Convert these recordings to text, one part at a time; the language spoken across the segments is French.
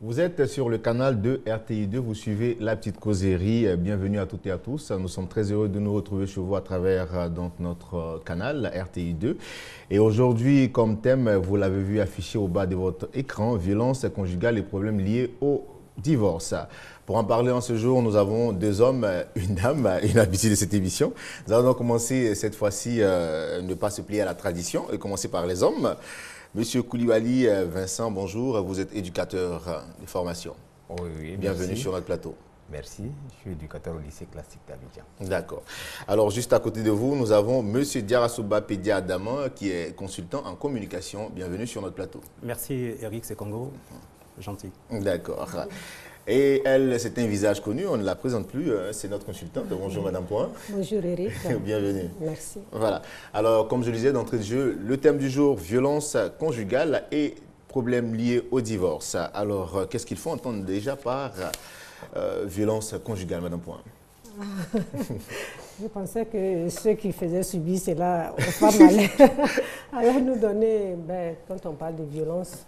Vous êtes sur le canal de RTI2, vous suivez La Petite Causerie. Bienvenue à toutes et à tous. Nous sommes très heureux de nous retrouver chez vous à travers notre canal RTI2. Et aujourd'hui, comme thème, vous l'avez vu affiché au bas de votre écran, violence conjugale et problèmes liés au divorce. Pour en parler en ce jour, nous avons deux hommes, une dame, une habitude de cette émission. Nous allons donc commencer cette fois-ci, ne pas se plier à la tradition et commencer par les hommes. Monsieur Koulibaly Vincent, bonjour, vous êtes éducateur de formation. Oui, bienvenue merci. Sur notre plateau. Merci, je suis éducateur au lycée classique d'Abidjan. D'accord. Alors, juste à côté de vous, nous avons monsieur Diarasouba Pédia Adama, qui est consultant en communication. Bienvenue sur notre plateau. Merci Eric Sekongo, gentil. D'accord. Et elle, c'est un visage connu, on ne la présente plus, c'est notre consultante. Bonjour Madame Point. Bonjour Eric. Bienvenue. Merci. Voilà. Alors, comme je le disais d'entrée de jeu, le thème du jour, violence conjugale et problèmes liés au divorce. Alors, qu'est-ce qu'il faut entendre déjà par violence conjugale, Madame Point? Je pensais que ceux qui faisaient subir cela aux femmes allaient nous donner, quand on parle de violence,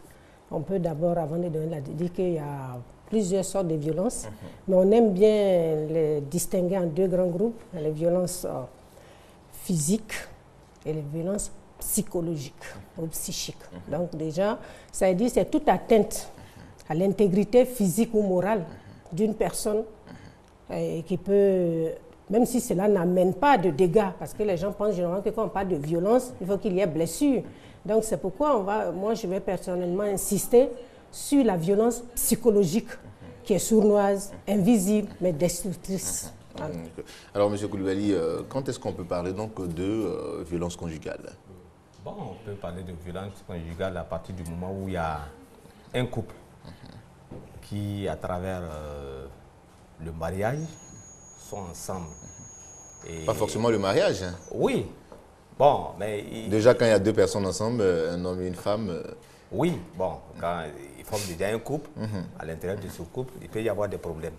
on peut d'abord, avant de donner la dire qu'il y a plusieurs sortes de violences, mais on aime bien les distinguer en deux grands groupes, les violences physiques et les violences psychologiques ou psychiques. Donc déjà, ça veut dire que c'est toute atteinte à l'intégrité physique ou morale d'une personne qui peut, même si cela n'amène pas de dégâts, parce que les gens pensent généralement que quand on parle de violence, il faut qu'il y ait blessure. Donc c'est pourquoi moi je vais personnellement insister sur la violence psychologique qui est sournoise, invisible, mais destructrice. Voilà. Alors, M. Koulibaly, quand est-ce qu'on peut parler donc de violence conjugale? Bon, on peut parler de violence conjugale à partir du moment où il y a un couple qui, à travers le mariage, sont ensemble. Et pas forcément le mariage. Hein. Oui. Bon, mais... Déjà, quand il y a deux personnes ensemble, un homme et une femme... Oui, bon, quand ils forment déjà un couple, à l'intérieur de ce couple, il peut y avoir des problèmes.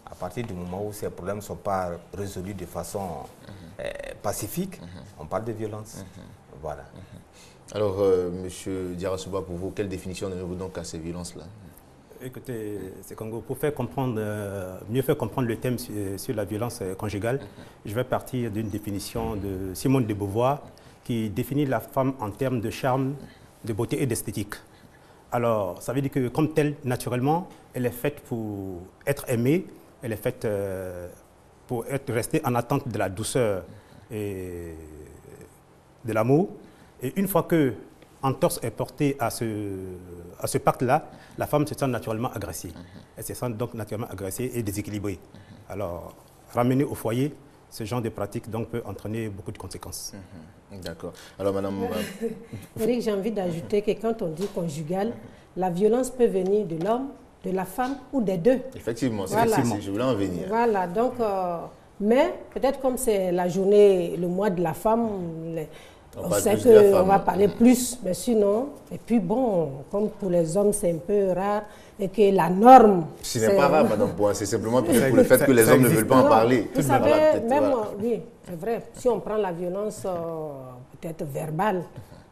À partir du moment où ces problèmes ne sont pas résolus de façon pacifique, on parle de violence. Voilà. Alors, M. Diarasouba, pour vous, quelle définition donnez-vous donc à ces violences-là? Écoutez, Sekongo, pour faire comprendre, mieux faire comprendre le thème sur la violence conjugale, je vais partir d'une définition de Simone de Beauvoir qui définit la femme en termes de charme, de beauté et d'esthétique. Alors, ça veut dire que comme telle, naturellement, elle est faite pour être aimée, elle est faite pour rester en attente de la douceur et de l'amour. Et une fois que entorse est portée à ce pacte-là, la femme se sent naturellement agressée. Elle se sent donc naturellement agressée et déséquilibrée. Alors, ramener au foyer, ce genre de pratique donc, peut entraîner beaucoup de conséquences. D'accord. Alors, Madame... Eric, j'ai envie d'ajouter que quand on dit conjugal, la violence peut venir de l'homme, de la femme ou des deux. Effectivement, voilà. Je voulais en venir. Voilà, donc, mais peut-être comme c'est la journée, le mois de la femme, on sait qu'on va parler plus, mais sinon, et puis bon, comme pour les hommes c'est un peu rare, et que la norme... Ce n'est pas rare, Madame Point, c'est simplement pour le fait que les hommes ne veulent pas en parler. Vous savez, voilà, même, oui, c'est vrai, si on prend la violence peut-être verbale,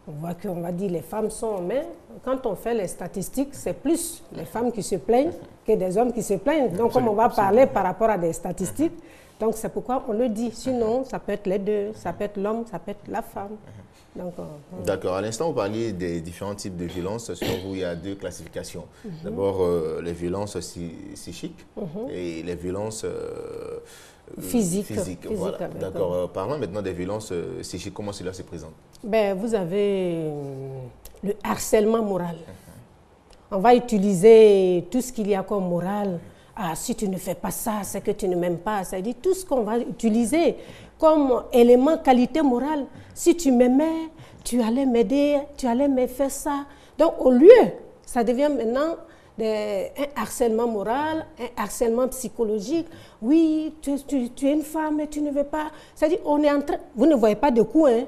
on voit qu'on va dire les femmes sont, mais quand on fait les statistiques, c'est plus les femmes qui se plaignent que des hommes qui se plaignent. Donc comme on va parler par rapport à des statistiques, donc c'est pourquoi on le dit. Sinon, ça peut être les deux, ça peut être l'homme, ça peut être la femme. D'accord. À l'instant, vous parliez des différents types de violences. Selon vous, il y a deux classifications. D'abord, les violences psychiques et les violences physiques. Voilà. D'accord. Parlons maintenant des violences psychiques. Comment cela se présente? Vous avez le harcèlement moral. On va utiliser tout ce qu'il y a comme moral. Ah, si tu ne fais pas ça, c'est que tu ne m'aimes pas. Ça veut dire tout ce qu'on va utiliser comme élément qualité morale. Si tu m'aimais, tu allais m'aider, tu allais me faire ça. Donc, au lieu, ça devient maintenant un harcèlement moral, un harcèlement psychologique. Oui, tu es une femme et tu ne veux pas. C'est-à-dire, on est en train... Vous ne voyez pas de coup, hein?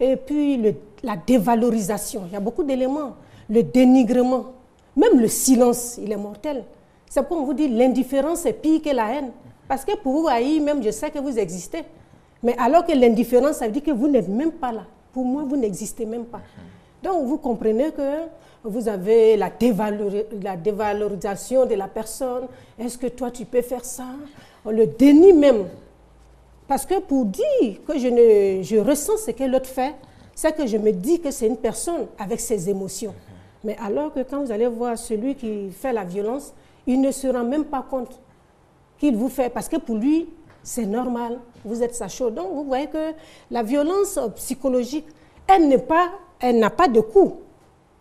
Et puis, la dévalorisation. Il y a beaucoup d'éléments. Le dénigrement. Même le silence, il est mortel. C'est pour vous dire, l'indifférence est pire que la haine. Parce que pour vous, haïr, même je sais que vous existez. Mais alors que l'indifférence, ça veut dire que vous n'êtes même pas là. Pour moi, vous n'existez même pas. Donc, vous comprenez que vous avez la dévalorisation de la personne. Est-ce que toi, tu peux faire ça? On le dénie même. Parce que pour dire que je ressens ce que l'autre fait, c'est que je me dis que c'est une personne avec ses émotions. Mais alors que quand vous allez voir celui qui fait la violence, il ne se rend même pas compte qu'il vous fait, parce que pour lui, c'est normal, vous êtes sa chaude. Donc vous voyez que la violence psychologique, elle n'a pas de coût,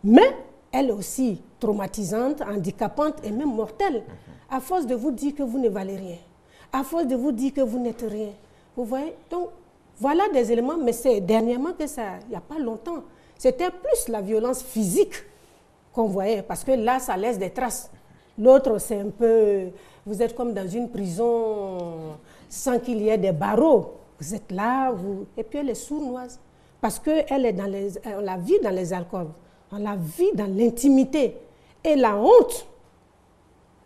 mais elle est aussi traumatisante, handicapante et même mortelle, à force de vous dire que vous ne valez rien, à force de vous dire que vous n'êtes rien. Vous voyez? Donc voilà des éléments, mais c'est dernièrement que ça, il n'y a pas longtemps, c'était plus la violence physique qu'on voyait, parce que là, ça laisse des traces. L'autre, c'est un peu, vous êtes comme dans une prison sans qu'il y ait des barreaux. Vous êtes là, et puis elle est sournoise. Parce qu'elle est on la vit dans les alcôves, on la vit dans l'intimité. Et la honte,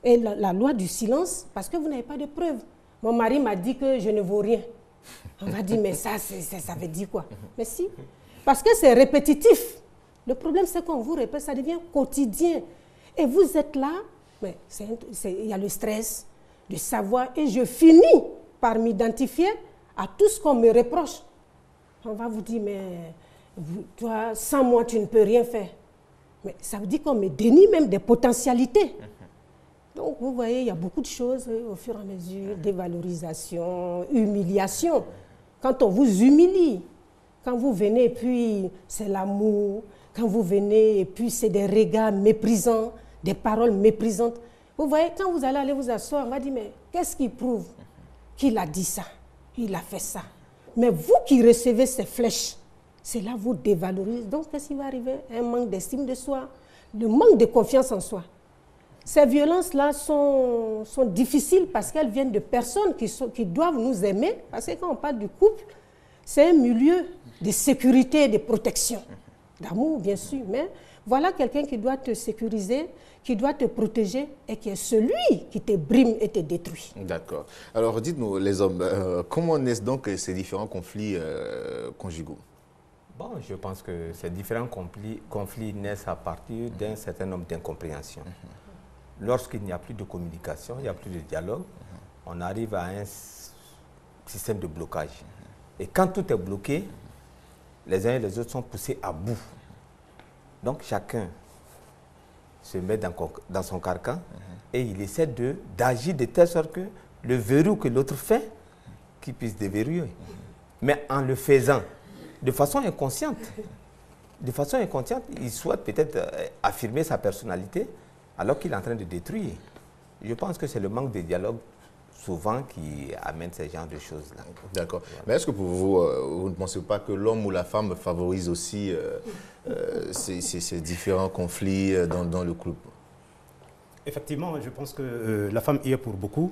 et la loi du silence, parce que vous n'avez pas de preuves. Mon mari m'a dit que je ne vaux rien. On va dire, mais ça veut dire quoi? Mais si, parce que c'est répétitif. Le problème, c'est qu'on vous répète, ça devient quotidien. Et vous êtes là, mais il y a le stress de savoir, et je finis par m'identifier à tout ce qu'on me reproche. On va vous dire, mais toi, sans moi, tu ne peux rien faire. Mais ça veut dire qu'on me dénie même des potentialités. Donc, vous voyez, il y a beaucoup de choses au fur et à mesure, dévalorisation, humiliation. Quand on vous humilie, quand vous venez et puis c'est l'amour, quand vous venez et puis c'est des regards méprisants, des paroles méprisantes. Vous voyez, quand vous allez vous asseoir, on va dire, mais qu'est-ce qui prouve qu'il a dit ça, il a fait ça? Mais vous qui recevez ces flèches, c'est là vous dévalorisez. Donc, qu'est-ce qui va arriver? Un manque d'estime de soi, le manque de confiance en soi. Ces violences-là sont difficiles parce qu'elles viennent de personnes qui doivent nous aimer. Parce que quand on parle du couple, c'est un milieu de sécurité et de protection. D'amour, bien sûr, mais voilà quelqu'un qui doit te sécuriser, qui doit te protéger et qui est celui qui te brime et te détruit. D'accord. Alors, dites-nous, les hommes, comment naissent donc ces différents conflits conjugaux? Bon, je pense que ces différents conflits naissent à partir d'un certain nombre d'incompréhensions. Lorsqu'il n'y a plus de communication, il n'y a plus de dialogue, on arrive à un système de blocage. Et quand tout est bloqué, les uns et les autres sont poussés à bout. Donc chacun se met dans son carcan et il essaie d'agir de telle sorte que le verrou que l'autre fait, qu'il puisse déverrouiller. Mais en le faisant de façon inconsciente, il souhaite peut-être affirmer sa personnalité alors qu'il est en train de détruire. Je pense que c'est le manque de dialogue souvent qui amène ce genre de choses-là. D'accord. Mais est-ce que pour vous, vous ne pensez pas que l'homme ou la femme favorise aussi ces différents conflits dans le couple? Effectivement, je pense que la femme y est pour beaucoup,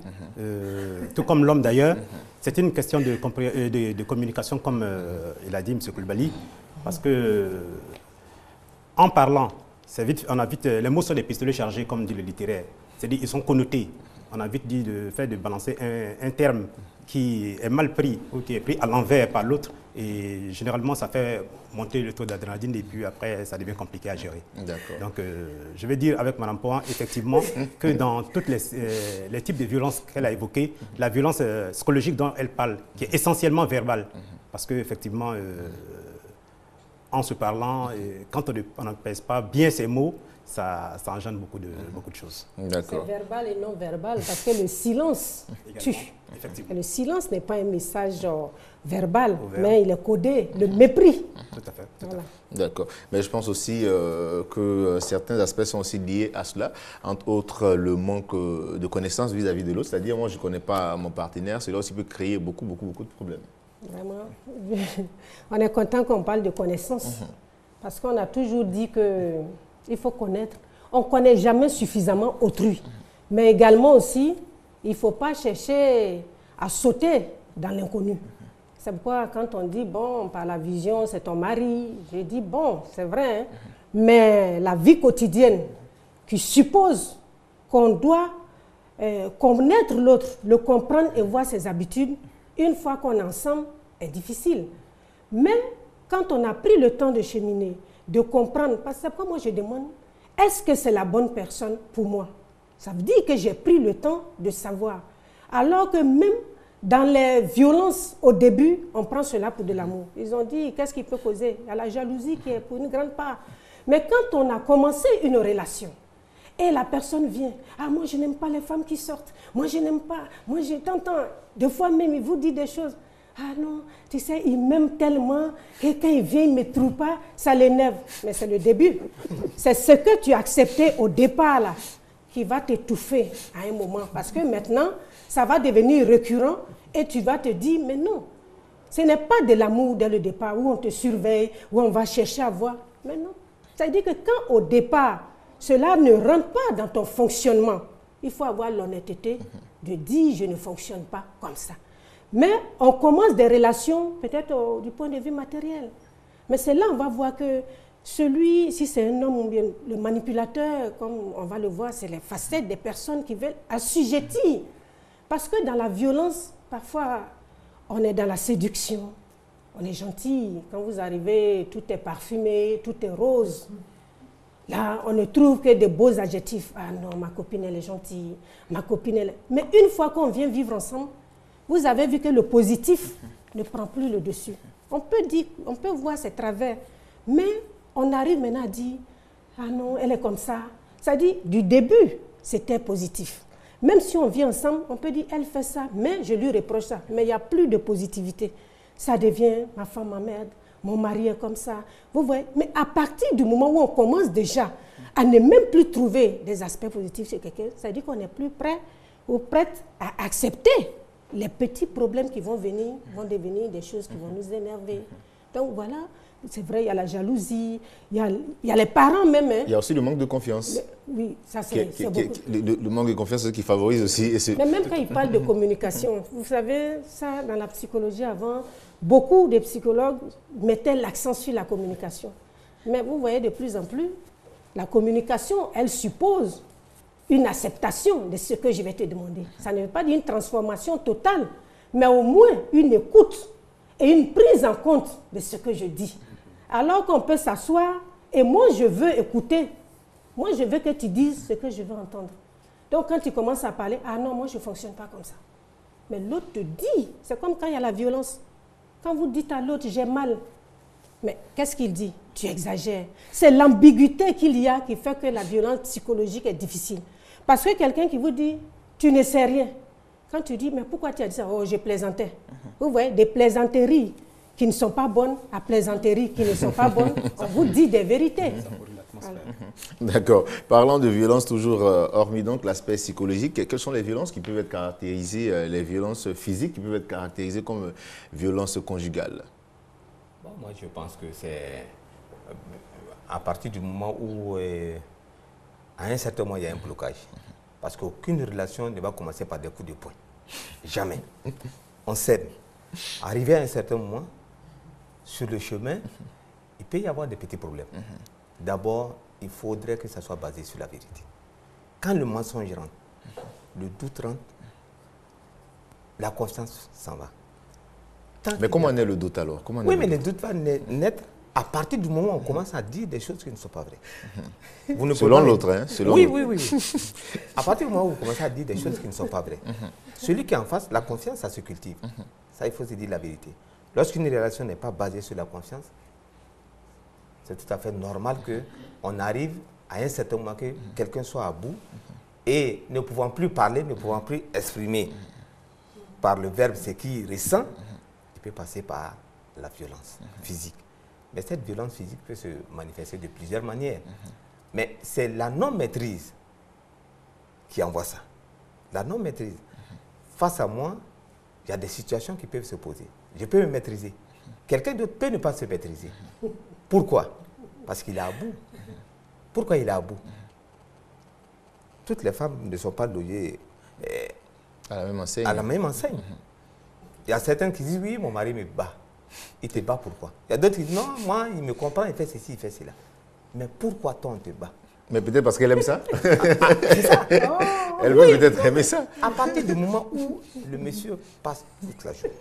tout comme l'homme d'ailleurs. C'est une question de communication, comme il a dit M. Koulibaly, parce que en parlant, les mots sont des pistolets chargés, comme dit le littéraire. C'est-à-dire qu'ils sont connotés. On a vite dit de balancer un terme qui est mal pris ou qui est pris à l'envers par l'autre. Et généralement, ça fait monter le taux d'adrénaline et puis après, ça devient compliqué à gérer. Donc, je vais dire avec Mme Pohan, effectivement, que dans tous les types de violences qu'elle a évoquées, la violence psychologique dont elle parle, qui est essentiellement verbale, parce qu'effectivement, en se parlant, quand on ne pèse pas bien ces mots, ça engendre beaucoup de choses. C'est verbal et non verbal, parce que le silence tue. Et le silence n'est pas un message verbal, mais il est codé, le mépris. Tout à fait. Voilà. D'accord. Mais je pense aussi que certains aspects sont aussi liés à cela, entre autres le manque de connaissances vis-à-vis de l'autre. C'est-à-dire, moi, je ne connais pas mon partenaire, cela aussi peut créer beaucoup de problèmes. Vraiment. On est content qu'on parle de connaissances, parce qu'on a toujours dit qu'il faut connaître. On ne connaît jamais suffisamment autrui. Mais également aussi, il ne faut pas chercher à sauter dans l'inconnu. C'est pourquoi quand on dit, bon, par la vision, c'est ton mari, je dis, bon, c'est vrai, hein, mais la vie quotidienne qui suppose qu'on doit connaître l'autre, le comprendre et voir ses habitudes, une fois qu'on est ensemble, est difficile. Mais quand on a pris le temps de cheminer, de comprendre, parce que moi je demande, est-ce que c'est la bonne personne pour moi? Ça veut dire que j'ai pris le temps de savoir. Alors que même dans les violences, au début, on prend cela pour de l'amour. Ils ont dit, qu'est-ce qui peut causer? Il y a la jalousie qui est pour une grande part. Mais quand on a commencé une relation, et la personne vient, ah moi je n'aime pas les femmes qui sortent, moi je n'aime pas, moi je t'entends, des fois même il vous dit des choses, ah non, tu sais, il m'aime tellement, que quand il vient, il ne me trouve pas, ça l'énerve. Mais c'est le début. C'est ce que tu as accepté au départ là, qui va t'étouffer à un moment. Parce que maintenant, ça va devenir récurrent et tu vas te dire, mais non, ce n'est pas de l'amour dès le départ où on te surveille, où on va chercher à voir. Mais non. C'est-à-dire que quand au départ, cela ne rentre pas dans ton fonctionnement, il faut avoir l'honnêteté de dire, je ne fonctionne pas comme ça. Mais on commence des relations peut-être du point de vue matériel. Mais c'est là on va voir que celui, si c'est un homme ou bien le manipulateur, comme on va le voir, c'est les facettes des personnes qui veulent assujettir. Parce que dans la violence, parfois, on est dans la séduction, on est gentil. Quand vous arrivez, tout est parfumé, tout est rose. Là, on ne trouve que des beaux adjectifs. Ah non, ma copine, elle est gentille. Ma copine, elle est... Mais une fois qu'on vient vivre ensemble, vous avez vu que le positif ne prend plus le dessus. On peut voir ses travers, mais on arrive maintenant à dire, ah non, elle est comme ça. Ça dit, du début, c'était positif. Même si on vit ensemble, on peut dire, elle fait ça, mais je lui reproche ça. Mais il n'y a plus de positivité. Ça devient, ma femme m'emmerde, mon mari est comme ça. Vous voyez, mais à partir du moment où on commence déjà à ne même plus trouver des aspects positifs chez quelqu'un, ça dit qu'on n'est plus prêt ou prête à accepter les petits problèmes qui vont venir, vont devenir des choses qui vont nous énerver. Donc voilà, c'est vrai, il y a la jalousie, il y a les parents même. Hein. Il y a aussi le manque de confiance. Oui, ça c'est beaucoup. Le manque de confiance, c'est ce qui favorise aussi. Mais même quand ils parlent de communication, vous savez, ça dans la psychologie avant, beaucoup de psychologues mettaient l'accent sur la communication. Mais vous voyez de plus en plus, la communication, elle suppose une acceptation de ce que je vais te demander. Ça ne veut pas dire une transformation totale, mais au moins une écoute et une prise en compte de ce que je dis. Alors qu'on peut s'asseoir et moi je veux écouter. Moi je veux que tu dises ce que je veux entendre. Donc quand tu commences à parler, ah non, moi je ne fonctionne pas comme ça. Mais l'autre te dit, c'est comme quand il y a la violence. Quand vous dites à l'autre, j'ai mal, mais qu'est-ce qu'il dit? Tu exagères. C'est l'ambiguïté qu'il y a qui fait que la violence psychologique est difficile. Parce que quelqu'un qui vous dit, tu ne sais rien. Quand tu dis, mais pourquoi tu as dit ça? Oh, je plaisantais. Vous voyez, des plaisanteries qui ne sont pas bonnes à plaisanteries qui ne sont pas bonnes, on vous dit des vérités. D'accord. Parlant de violence, toujours hormis donc l'aspect psychologique, quelles sont les violences qui peuvent être caractérisées, les violences physiques qui peuvent être caractérisées comme violences conjugales? Bon, moi, je pense que c'est à partir du moment où, à un certain moment, il y a un blocage. Parce qu'aucune relation ne va commencer par des coups de poing. Jamais. On s'aime. Arrivé à un certain moment, sur le chemin, il peut y avoir des petits problèmes. D'abord, il faudrait que ça soit basé sur la vérité. Quand le mensonge rentre, le doute rentre, la confiance s'en va. Mais comment naît le doute alors? Oui, mais le doute va naître à partir du moment où on commence à dire des choses qui ne sont pas vraies. Selon l'autre, hein? Oui. À partir du moment où vous commencez à dire des choses qui ne sont pas vraies, celui qui est en face, la confiance, ça se cultive. Ça, il faut se dire la vérité. Lorsqu'une relation n'est pas basée sur la confiance, c'est tout à fait normal qu'on arrive à un certain moment que quelqu'un soit à bout et ne pouvant plus parler, ne pouvant plus exprimer par le verbe ce qu'il ressent, il peut passer par la violence physique. Mais cette violence physique peut se manifester de plusieurs manières. Mais c'est la non-maîtrise qui envoie ça. La non-maîtrise. Face à moi, il y a des situations qui peuvent se poser. Je peux me maîtriser. Quelqu'un d'autre peut ne pas se maîtriser. Pourquoi? Parce qu'il est à bout. Pourquoi il est à bout? Toutes les femmes ne sont pas logées à la même enseigne. À la même enseigne. Il y a certains qui disent, oui, mon mari me bat. Il te bat pourquoi? Il y a d'autres qui disent, non, moi, il me comprend, il fait ceci, il fait cela. Mais pourquoi toi, on te bat? Mais peut-être parce qu'elle aime ça. C'est ça. Elle veut peut-être aimer ça. À partir du moment où le monsieur passe toute la journée,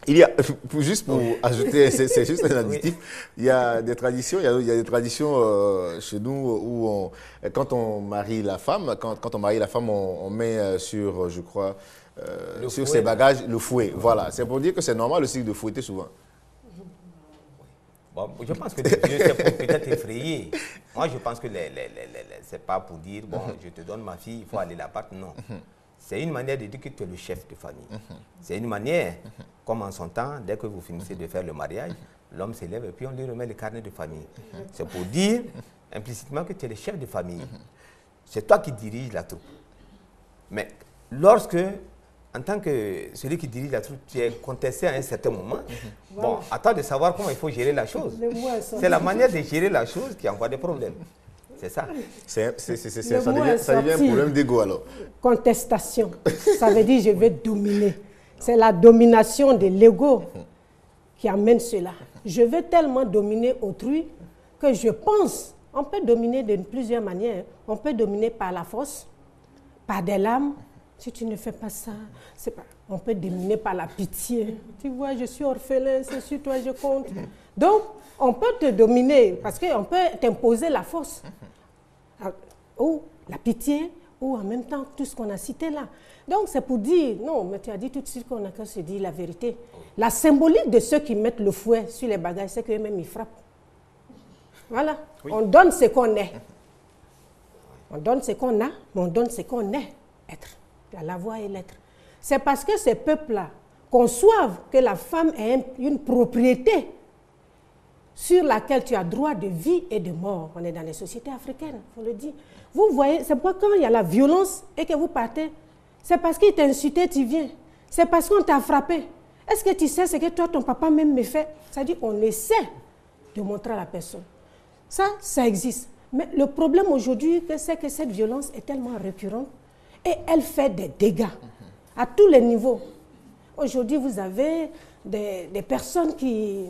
Il y a, juste pour ajouter, c'est juste un additif, il y a des traditions, il y a des traditions chez nous où quand on marie la femme, on met sur, je crois, sur ses bagages le fouet. Voilà, c'est pour dire que c'est normal aussi de fouetter souvent. Bon, je pense que Dieu, c'est pour peut-être effrayer. Moi, je pense que c'est pas pour dire, bon, je te donne ma fille, il faut aller la battre. Non. C'est une manière de dire que tu es le chef de famille. C'est une manière, comme en son temps, dès que vous finissez de faire le mariage, l'homme se lève et puis on lui remet le carnet de famille. C'est pour dire implicitement que tu es le chef de famille. C'est toi qui diriges la troupe. Mais lorsque, en tant que celui qui dirige la troupe, tu es contesté à un certain moment, bon, à toi de savoir comment il faut gérer la chose. C'est la manière de gérer la chose qui envoie des problèmes. C'est ça. Ça devient un problème d'ego alors. Contestation. Ça veut dire je vais dominer. C'est la domination de l'ego qui amène cela. Je veux tellement dominer autrui que je pense, on peut dominer de plusieurs manières. On peut dominer par la force, par des larmes. Si tu ne fais pas ça, c'est pas. On peut dominer par la pitié. Tu vois, je suis orphelin, c'est sur toi je compte. Donc, on peut te dominer parce qu'on peut t'imposer la force. Ou la pitié, ou en même temps tout ce qu'on a cité là. Donc, c'est pour dire, non, mais tu as dit tout de suite qu'on a qu'à se dire la vérité. La symbolique de ceux qui mettent le fouet sur les bagages, c'est qu'eux-mêmes ils frappent. Voilà. Oui. On donne ce qu'on est. On donne ce qu'on a, mais on donne ce qu'on est. Être. La voix et l'être. C'est parce que ces peuples-là conçoivent que la femme est une propriété sur laquelle tu as droit de vie et de mort. On est dans les sociétés africaines, il faut le dire. Vous voyez, c'est pourquoi quand il y a la violence et que vous partez, c'est parce qu'il t'a insulté, tu viens. C'est parce qu'on t'a frappé. Est-ce que tu sais ce que toi, ton papa même me fait? C'est-à-dire qu'on essaie de montrer à la personne. Ça existe. Mais le problème aujourd'hui, c'est que cette violence est tellement récurrente et elle fait des dégâts à tous les niveaux. Aujourd'hui, vous avez des personnes qui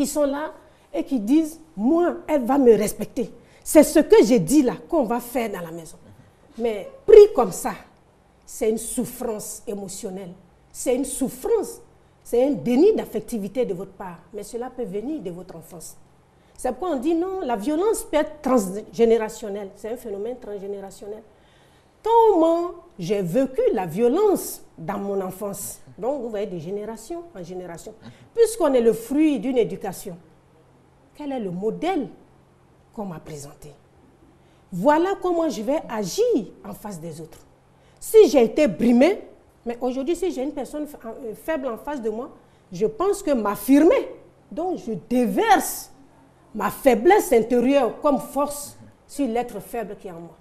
sont là et qui disent, moi, elle va me respecter. C'est ce que j'ai dit là qu'on va faire dans la maison. Mais pris comme ça, c'est une souffrance émotionnelle. C'est une souffrance, c'est un déni d'affectivité de votre part. Mais cela peut venir de votre enfance. C'est pourquoi on dit non, la violence peut être transgénérationnelle. C'est un phénomène transgénérationnel. Comment j'ai vécu la violence dans mon enfance? Donc, vous voyez, de génération en génération. Puisqu'on est le fruit d'une éducation, quel est le modèle qu'on m'a présenté? Voilà comment je vais agir en face des autres. Si j'ai été brimée, mais aujourd'hui, si j'ai une personne faible en face de moi, je pense que m'affirmer, donc je déverse ma faiblesse intérieure comme force sur l'être faible qui est en moi,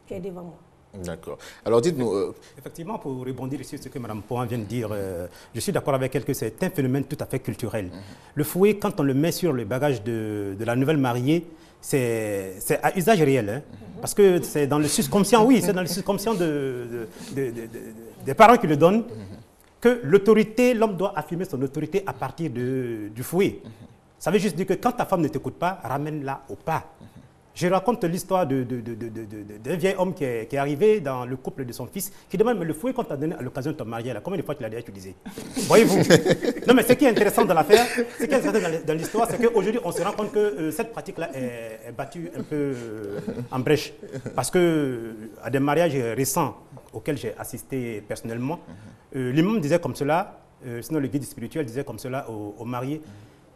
qui est devant moi. D'accord. Alors dites-nous... Effectivement, pour rebondir sur ce que Mme Pohan vient de dire, je suis d'accord avec elle que c'est un phénomène tout à fait culturel. Le fouet, quand on le met sur le bagage de la nouvelle mariée, c'est à usage réel. Hein, parce que c'est dans le subconscient, oui, c'est dans le subconscient des parents qui le donnent, que l'autorité, l'homme doit affirmer son autorité à partir du fouet. Ça veut juste dire que quand ta femme ne t'écoute pas, ramène-la au pas. Je raconte l'histoire d'un vieil homme qui est arrivé dans le couple de son fils, qui demande, mais le fouet qu'on t'a donné à l'occasion de ton mariage, combien de fois tu l'as déjà utilisé? Voyez-vous? Non, mais ce qui est intéressant dans l'affaire, ce qui est intéressant dans l'histoire, c'est qu'aujourd'hui, on se rend compte que cette pratique-là est battue un peu en brèche. Parce qu'à des mariages récents auxquels j'ai assisté personnellement, l'imam disait comme cela, sinon le guide spirituel disait comme cela aux mariés,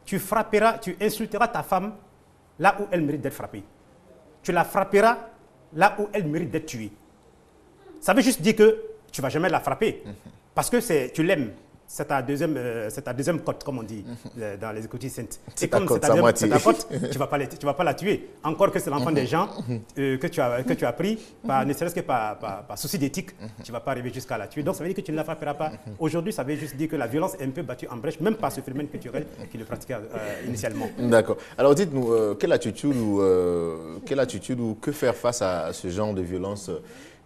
tu frapperas, tu insulteras ta femme là où elle mérite d'être frappée. Tu la frapperas là où elle mérite d'être tuée. Ça veut juste dire que tu ne vas jamais la frapper. Parce que tu l'aimes. C'est ta deuxième cote, comme on dit dans les Écritures saintes. Et comme c'est ta cote, tu ne vas pas la tuer. Encore que c'est l'enfant des gens que tu as pris, ne serait-ce que par souci d'éthique, tu ne vas pas arriver jusqu'à la tuer. Donc ça veut dire que tu ne la frapperas pas. Aujourd'hui, ça veut juste dire que la violence est un peu battue en brèche, même par ce phénomène culturel qui le pratiquait initialement. D'accord. Alors dites-nous, quelle attitude ou que faire face à ce genre de violence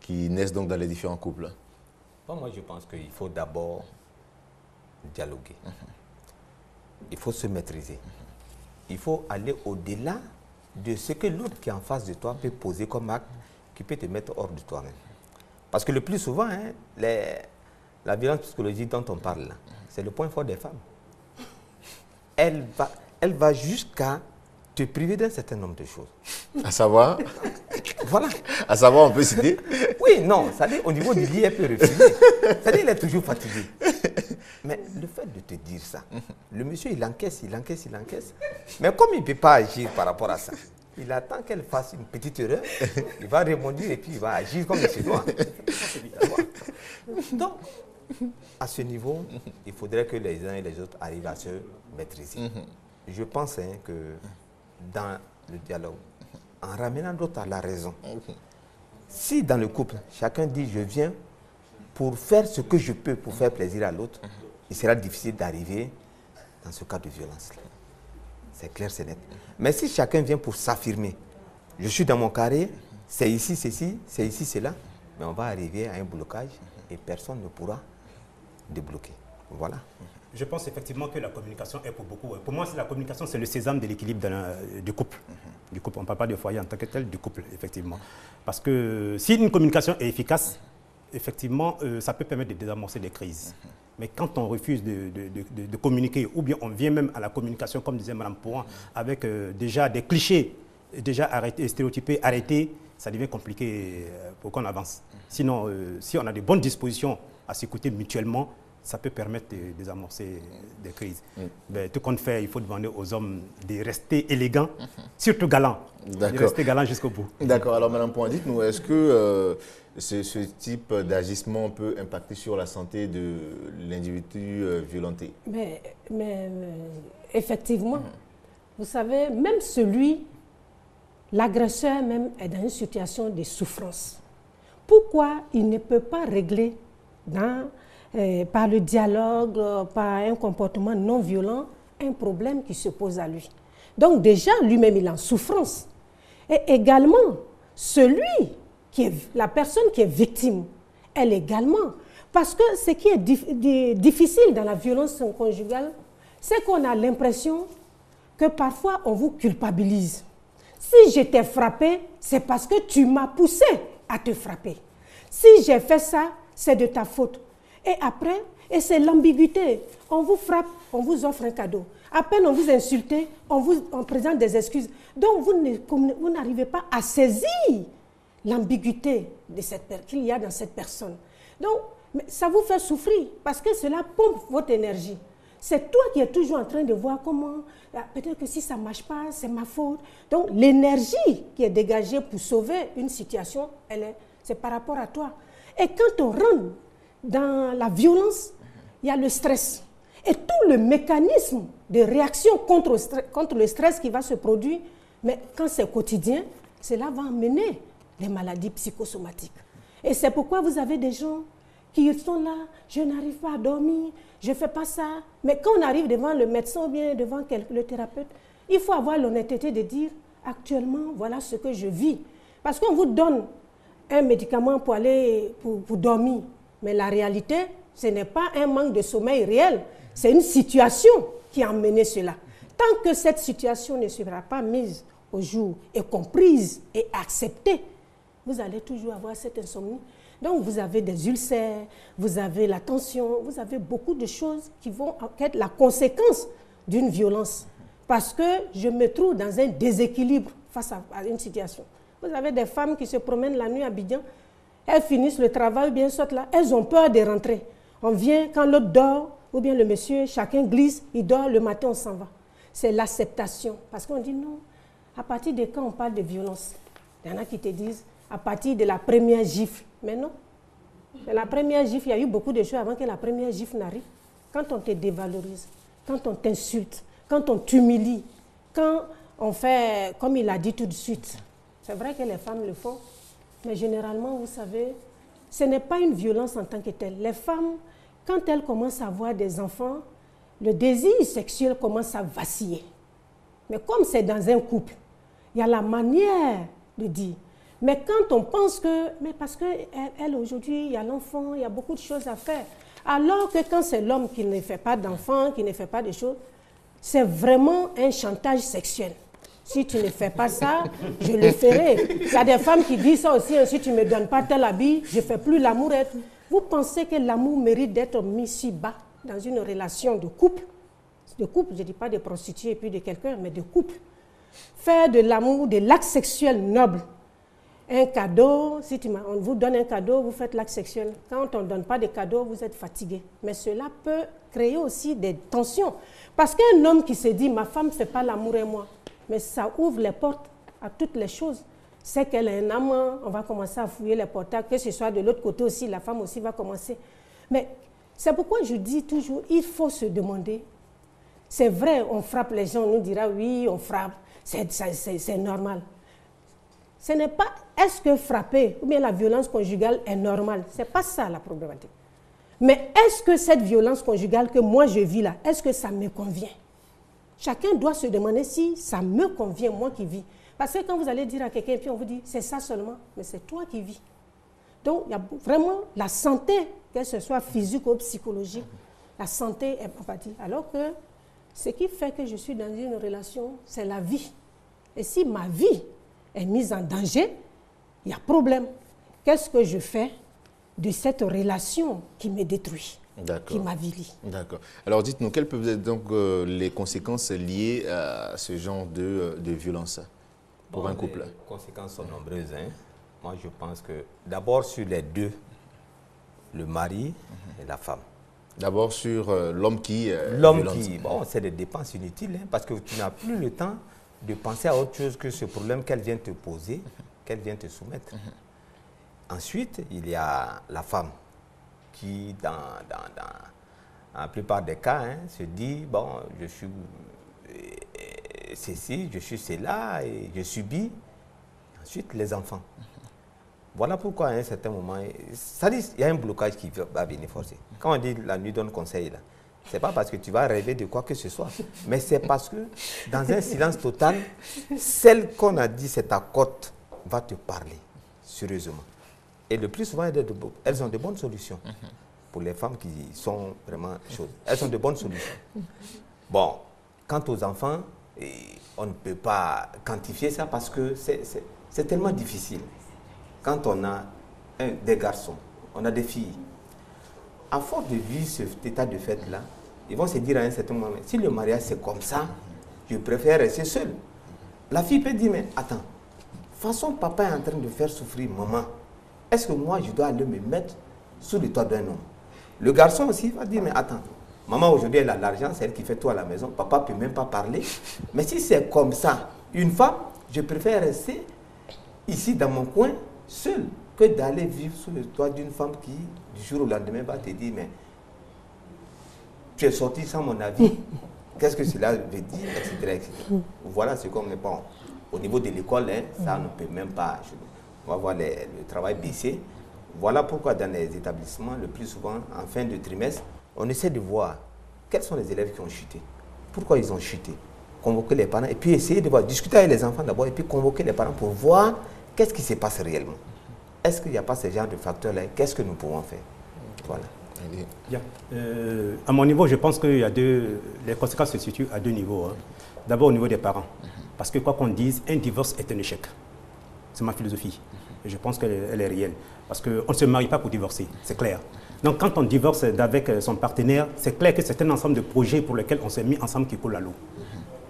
qui naissent donc dans les différents couples? Bon, moi, je pense qu'il faut d'abord dialoguer. Il faut se maîtriser. Il faut aller au-delà de ce que l'autre qui est en face de toi peut poser comme acte qui peut te mettre hors de toi-même. Parce que le plus souvent, la violence psychologique dont on parle là, c'est le point fort des femmes. Elle va jusqu'à te priver d'un certain nombre de choses. À savoir? Voilà. À savoir, on peut citer? Oui, non, c'est-à-dire au niveau du lit, elle peut refuser. C'est-à-dire qu'il est toujours fatigué. Mais le fait de te dire ça, le monsieur, il encaisse. Mais comme il ne peut pas agir par rapport à ça, il attend qu'elle fasse une petite erreur, il va rebondir et puis il va agir comme il se doit. Donc, à ce niveau, il faudrait que les uns et les autres arrivent à se maîtriser. Je pense que dans le dialogue, en ramenant d'autres à la raison, si dans le couple, chacun dit je viens pour faire ce que je peux pour faire plaisir à l'autre, il sera difficile d'arriver dans ce cas de violence. C'est clair, c'est net. Mais si chacun vient pour s'affirmer, je suis dans mon carré, c'est ici ceci, c'est ici cela, mais on va arriver à un blocage et personne ne pourra débloquer. Voilà. Je pense effectivement que la communication est pour beaucoup. Pour moi, la communication, c'est le sésame de l'équilibre du couple. Du couple. On ne parle pas de foyer en tant que tel, du couple, effectivement. Parce que si une communication est efficace, effectivement, ça peut permettre de désamorcer des crises. Mais quand on refuse de communiquer, ou bien on vient même à la communication, comme disait Mme Pouan, avec déjà des clichés, déjà arrêtés, stéréotypés, arrêtés, ça devient compliqué pour qu'on avance. Sinon, si on a de bonnes dispositions à s'écouter mutuellement, ça peut permettre de désamorcer des crises. Ben, tout compte fait, il faut demander aux hommes de rester élégants, surtout galants. De rester galants jusqu'au bout. D'accord. Alors, Mme Pouan, dites-nous, est-ce que ce type d'agissement peut impacter sur la santé de l'individu violenté? Mais effectivement, vous savez, même l'agresseur même est dans une situation de souffrance. Pourquoi il ne peut pas régler par le dialogue, par un comportement non violent, un problème qui se pose à lui? Donc déjà, lui-même, il est en souffrance. Et également, la personne qui est victime, elle également. Parce que ce qui est difficile dans la violence conjugale, c'est qu'on a l'impression que parfois on vous culpabilise. Si je t'ai frappé, c'est parce que tu m'as poussé à te frapper. Si j'ai fait ça, c'est de ta faute. Et après, c'est l'ambiguïté. On vous frappe, on vous offre un cadeau. À peine on vous insulte, on présente des excuses. Donc vous n'arrivez pas à saisir l'ambiguïté qu'il y a dans cette personne. Donc ça vous fait souffrir parce que cela pompe votre énergie. C'est toi qui es toujours en train de voir comment, peut-être que si ça ne marche pas, c'est ma faute. Donc l'énergie qui est dégagée pour sauver une situation, c'est par rapport à toi. Et quand on rentre dans la violence, il y a le stress. Et tout le mécanisme de réaction contre le stress qui va se produire, mais quand c'est quotidien, cela va amener les maladies psychosomatiques. Et c'est pourquoi vous avez des gens qui sont là, je n'arrive pas à dormir, je ne fais pas ça. Mais quand on arrive devant le médecin ou bien devant le thérapeute, il faut avoir l'honnêteté de dire, actuellement, voilà ce que je vis. Parce qu'on vous donne un médicament pour dormir. Mais la réalité, ce n'est pas un manque de sommeil réel. C'est une situation qui a amené cela. Tant que cette situation ne sera pas mise au jour et comprise et acceptée, vous allez toujours avoir cette insomnie. Donc vous avez des ulcères, vous avez la tension, vous avez beaucoup de choses qui vont être la conséquence d'une violence. Parce que je me trouve dans un déséquilibre face à une situation. Vous avez des femmes qui se promènent la nuit à Abidjan, elles finissent le travail, bien sortent là, elles ont peur de rentrer. On vient, quand l'autre dort, ou bien le monsieur, chacun glisse, il dort, le matin on s'en va. C'est l'acceptation. Parce qu'on dit non, à partir de quand on parle de violence, il y en a qui te disent, à partir de la première gifle. Mais non, la première gifle, il y a eu beaucoup de choses avant que la première gifle n'arrive. Quand on te dévalorise, quand on t'insulte, quand on t'humilie, quand on fait, comme il a dit tout de suite, c'est vrai que les femmes le font, mais généralement, vous savez, ce n'est pas une violence en tant que telle. Les femmes, quand elles commencent à avoir des enfants, le désir sexuel commence à vaciller. Mais comme c'est dans un couple, il y a la manière de dire. Mais quand on pense que, mais parce qu'elle aujourd'hui, il y a l'enfant, il y a beaucoup de choses à faire. Alors que quand c'est l'homme qui ne fait pas d'enfant, qui ne fait pas de choses, c'est vraiment un chantage sexuel. Si tu ne fais pas ça, je le ferai. Il y a des femmes qui disent ça aussi, si tu ne me donnes pas tel habit, je ne fais plus l'amourette. Vous pensez que l'amour mérite d'être mis si bas dans une relation de couple? De couple, je ne dis pas de prostituée et puis de quelqu'un, mais de couple. Faire de l'amour, de l'acte sexuel noble. Un cadeau, si on vous donne un cadeau, vous faites l'acte sexuel. Quand on ne donne pas de cadeau, vous êtes fatigué. Mais cela peut créer aussi des tensions. Parce qu'un homme qui se dit, ma femme ne fait pas l'amour et moi, mais ça ouvre les portes à toutes les choses. C'est qu'elle a un amant, on va commencer à fouiller les portables, que ce soit de l'autre côté aussi, la femme aussi va commencer. Mais c'est pourquoi je dis toujours, il faut se demander. C'est vrai, on frappe les gens, on nous dira oui, on frappe, c'est normal. Ce n'est pas est-ce que frapper ou bien la violence conjugale est normale. Ce n'est pas ça la problématique. Mais est-ce que cette violence conjugale que moi je vis là, est-ce que ça me convient? Chacun doit se demander si ça me convient, moi qui vis. Parce que quand vous allez dire à quelqu'un, puis on vous dit, c'est ça seulement, mais c'est toi qui vis. Donc, il y a vraiment la santé, que ce soit physique ou psychologique, la santé est empathie. Alors que ce qui fait que je suis dans une relation, c'est la vie. Et si ma vie est mise en danger, il y a problème. Qu'est-ce que je fais de cette relation qui me détruit, qui m'avilit? D'accord. Alors dites-nous, quelles peuvent être donc les conséquences liées à ce genre de violence pour un couple? Les conséquences sont nombreuses. Hein. Moi, je pense que d'abord sur les deux, le mari et la femme. D'abord sur l'homme qui... bon, c'est des dépenses inutiles, hein, parce que tu n'as plus le temps de penser à autre chose que ce problème qu'elle vient te poser, qu'elle vient te soumettre. Ensuite, il y a la femme qui, dans la plupart des cas, hein, se dit, bon, je suis ceci, je suis cela, et je subis. Ensuite, les enfants. Voilà pourquoi, à un certain moment, ça dit, il y a un blocage qui va venir forcer. Quand on dit la nuit donne conseil, ce n'est pas parce que tu vas rêver de quoi que ce soit, mais c'est parce que dans un silence total, celle qu'on a dit c'est ta cote va te parler sérieusement. Et le plus souvent, elles ont de bonnes solutions pour les femmes qui sont vraiment chaudes. Elles ont de bonnes solutions. Bon, quant aux enfants, on ne peut pas quantifier ça parce que c'est tellement difficile. Quand on a des garçons, on a des filles, à force de vivre cet état de fait-là, ils vont se dire à un certain moment, si le mariage c'est comme ça, je préfère rester seul. La fille peut dire, mais attends, de toute façon papa est en train de faire souffrir maman. Est-ce que moi je dois aller me mettre sous le toit d'un homme? Le garçon aussi va dire, mais attends, maman aujourd'hui elle a l'argent, c'est elle qui fait tout à la maison, papa ne peut même pas parler. Mais si c'est comme ça, une femme, je préfère rester ici dans mon coin, seul, que d'aller vivre sous le toit d'une femme qui, du jour au lendemain, va te dire, mais tu es sorti sans mon avis, qu'est-ce que cela veut dire, etc. etc. Voilà ce qu'on me pense. Au niveau de l'école, hein, ça ne peut même pas, on va voir le travail baisser. Voilà pourquoi dans les établissements, le plus souvent, en fin de trimestre, on essaie de voir quels sont les élèves qui ont chuté, pourquoi ils ont chuté, convoquer les parents, et puis essayer de voir, discuter avec les enfants d'abord, et puis convoquer les parents pour voir qu'est-ce qui se passe réellement. Est-ce qu'il n'y a pas ce genre de facteurs-là? Qu'est-ce que nous pouvons faire? Voilà. Bien. À mon niveau, je pense que les conséquences se situent à deux niveaux. Hein. D'abord au niveau des parents. Parce que quoi qu'on dise, un divorce est un échec. C'est ma philosophie. Et je pense qu'elle est réelle. Parce qu'on ne se marie pas pour divorcer, c'est clair. Donc quand on divorce avec son partenaire, c'est clair que c'est un ensemble de projets pour lesquels on s'est mis ensemble qui coulent à l'eau.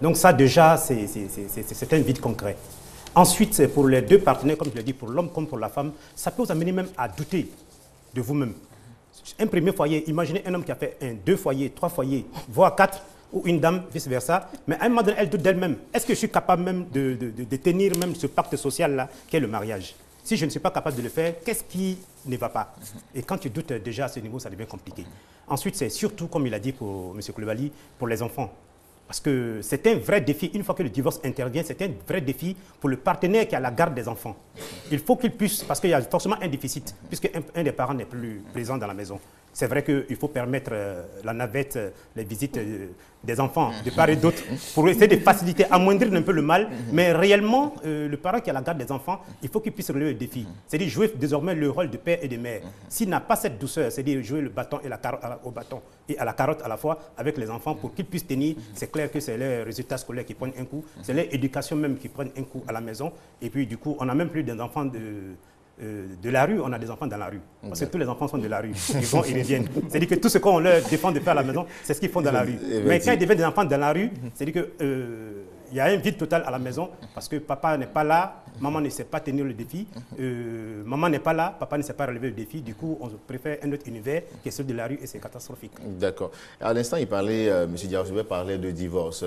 Donc ça déjà, c'est un vide concret. Ensuite, c'est pour les deux partenaires, comme je l'ai dit, pour l'homme comme pour la femme, ça peut vous amener même à douter de vous-même. Un premier foyer, imaginez un homme qui a fait 1, 2 foyers, 3 foyers, voire 4, ou une dame, vice-versa, mais à un moment donné, elle doute d'elle-même. Est-ce que je suis capable même de tenir même ce pacte social-là, qu'est le mariage? Si je ne suis pas capable de le faire, qu'est-ce qui ne va pas? Et quand tu doutes déjà à ce niveau, ça devient compliqué. Ensuite, c'est surtout, comme il a dit pour M. Coulibaly, pour les enfants. Parce que c'est un vrai défi, une fois que le divorce intervient, c'est un vrai défi pour le partenaire qui a la garde des enfants. Il faut qu'il puisse, parce qu'il y a forcément un déficit, puisque un des parents n'est plus présent dans la maison. C'est vrai qu'il faut permettre la navette, les visites des enfants de part et d'autre, pour essayer de faciliter, amoindrir un peu le mal, mais réellement, le parent qui a la garde des enfants, il faut qu'il puisse relever le défi. C'est-à-dire jouer désormais le rôle de père et de mère. S'il n'a pas cette douceur, c'est-à-dire jouer le bâton et au bâton et à la carotte à la fois avec les enfants pour qu'ils puissent tenir, c'est clair que c'est les résultats scolaires qui prennent un coup, c'est l'éducation même qui prennent un coup à la maison, et puis du coup, on n'a même plus des enfants de la rue, on a des enfants dans la rue. Parce que tous les enfants sont de la rue. Ils vont, ils reviennent. C'est-à-dire que tout ce qu'on leur défend de faire à la maison, c'est ce qu'ils font dans la rue. Mais quand ils deviennent des enfants dans la rue, c'est-à-dire qu'il y a un vide total à la maison parce que papa n'est pas là, maman ne sait pas tenir le défi, maman n'est pas là, papa ne sait pas relever le défi. Du coup, on préfère un autre univers qui est celui de la rue et c'est catastrophique. D'accord. À l'instant, il parlait, M. Diarra parlait de divorce.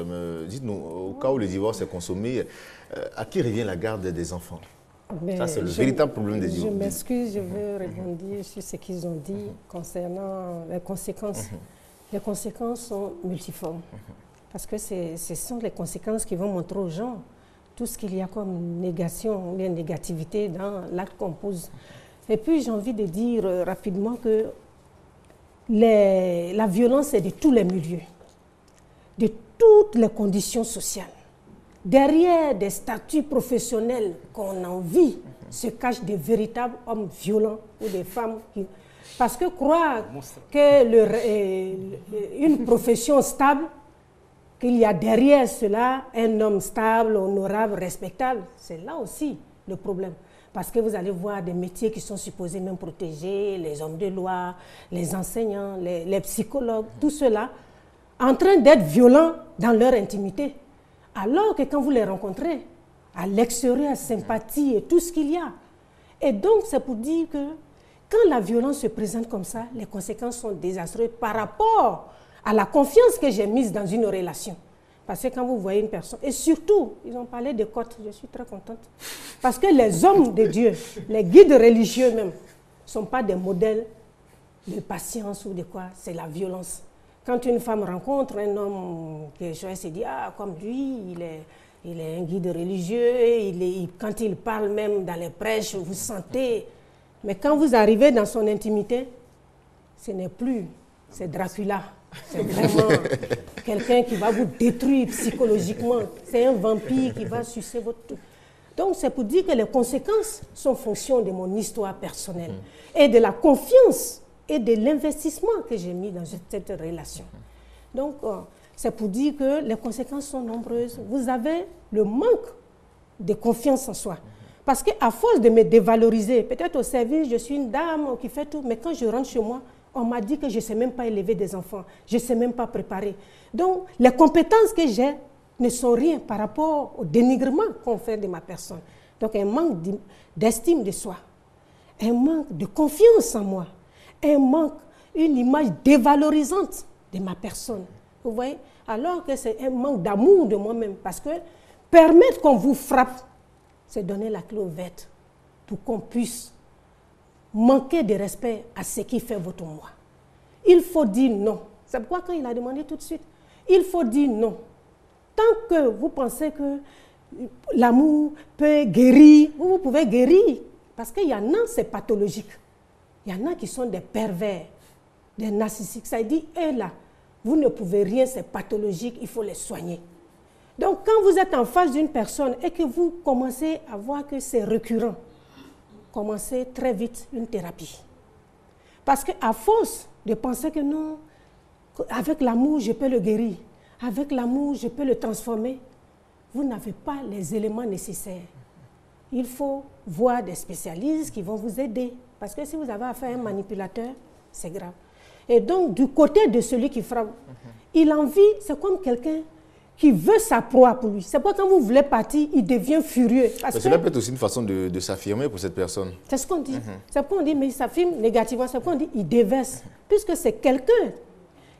Dites-nous, au cas où le divorce est consommé, à qui revient la garde des enfants? Ça, c'est le véritable problème des divorces. Je m'excuse, je veux rebondir sur ce qu'ils ont dit concernant les conséquences. Les conséquences sont multiformes. Parce que ce sont les conséquences qui vont montrer aux gens tout ce qu'il y a comme négation ou négativité dans l'acte qu'on pose. Et puis, j'ai envie de dire rapidement que la violence est de tous les milieux, de toutes les conditions sociales. Derrière des statuts professionnels qu'on envie se cachent des véritables hommes violents ou des femmes qui... Parce que croire qu'une profession stable, qu'il y a derrière cela un homme stable, honorable, respectable, c'est là aussi le problème. Parce que vous allez voir des métiers qui sont supposés même protéger, les hommes de loi, les enseignants, les psychologues, tout cela, en train d'être violents dans leur intimité. Alors que quand vous les rencontrez, à l'extérieur, sympathie et tout ce qu'il y a. Et donc, c'est pour dire que quand la violence se présente comme ça, les conséquences sont désastreuses par rapport à la confiance que j'ai mise dans une relation. Parce que quand vous voyez une personne, et surtout, ils ont parlé de côtes, je suis très contente. Parce que les hommes de Dieu, les guides religieux même, ne sont pas des modèles de patience ou de quoi, c'est la violence. Quand une femme rencontre un homme qui se dit, ah, comme lui, il est un guide religieux, et quand il parle même dans les prêches, vous sentez. Mais quand vous arrivez dans son intimité, ce n'est plus, c'est Dracula. C'est vraiment quelqu'un qui va vous détruire psychologiquement. C'est un vampire qui va sucer votre... Donc c'est pour dire que les conséquences sont fonction de mon histoire personnelle et de la confiance et de l'investissement que j'ai mis dans cette relation. Donc, c'est pour dire que les conséquences sont nombreuses. Vous avez le manque de confiance en soi. Parce qu'à force de me dévaloriser, peut-être au service, je suis une dame qui fait tout, mais quand je rentre chez moi, on m'a dit que je ne sais même pas élever des enfants, je ne sais même pas préparer. Donc, les compétences que j'ai ne sont rien par rapport au dénigrement qu'on fait de ma personne. Donc, un manque d'estime de soi, un manque de confiance en moi, un manque, une image dévalorisante de ma personne. Vous voyez? Alors que c'est un manque d'amour de moi-même. Parce que permettre qu'on vous frappe, c'est donner la clé ouverte pour qu'on puisse manquer de respect à ce qui fait votre moi. Il faut dire non. C'est pourquoi quand il a demandé tout de suite, il faut dire non. Tant que vous pensez que l'amour peut guérir, vous pouvez guérir. Parce qu'il y en a, c'est pathologique. Il y en a qui sont des pervers, des narcissiques. Ça dit, eux là, vous ne pouvez rien, c'est pathologique, il faut les soigner. Donc, quand vous êtes en face d'une personne et que vous commencez à voir que c'est récurrent, commencez très vite une thérapie. Parce qu'à force de penser que non, avec l'amour, je peux le guérir, avec l'amour, je peux le transformer, vous n'avez pas les éléments nécessaires. Il faut voir des spécialistes qui vont vous aider. Parce que si vous avez affaire à un manipulateur, c'est grave. Et donc, du côté de celui qui frappe, il en vit, c'est comme quelqu'un qui veut sa proie pour lui. C'est pourquoi quand vous voulez partir, il devient furieux. Parce que cela peut être aussi une façon de s'affirmer pour cette personne. C'est ce qu'on dit. C'est pourquoi on dit, mais il s'affirme négativement. C'est pourquoi on dit, il déverse. Puisque c'est quelqu'un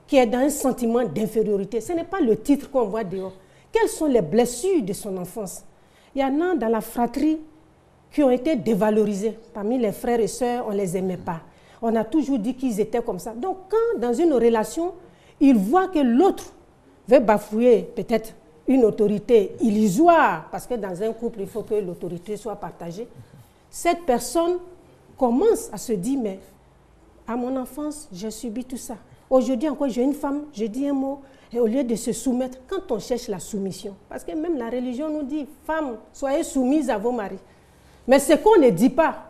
qui est dans un sentiment d'infériorité. Ce n'est pas le titre qu'on voit dehors. Quelles sont les blessures de son enfance? Il y en a dans la fratrie qui ont été dévalorisés. Parmi les frères et sœurs, on ne les aimait pas. On a toujours dit qu'ils étaient comme ça. Donc, quand dans une relation, il voit que l'autre veut bafouer peut-être une autorité illusoire, parce que dans un couple, il faut que l'autorité soit partagée, cette personne commence à se dire, mais à mon enfance, j'ai subi tout ça. Aujourd'hui encore, j'ai une femme, je dis un mot, et au lieu de se soumettre, quand on cherche la soumission, parce que même la religion nous dit, femmes, soyez soumises à vos maris. Mais ce qu'on ne dit pas,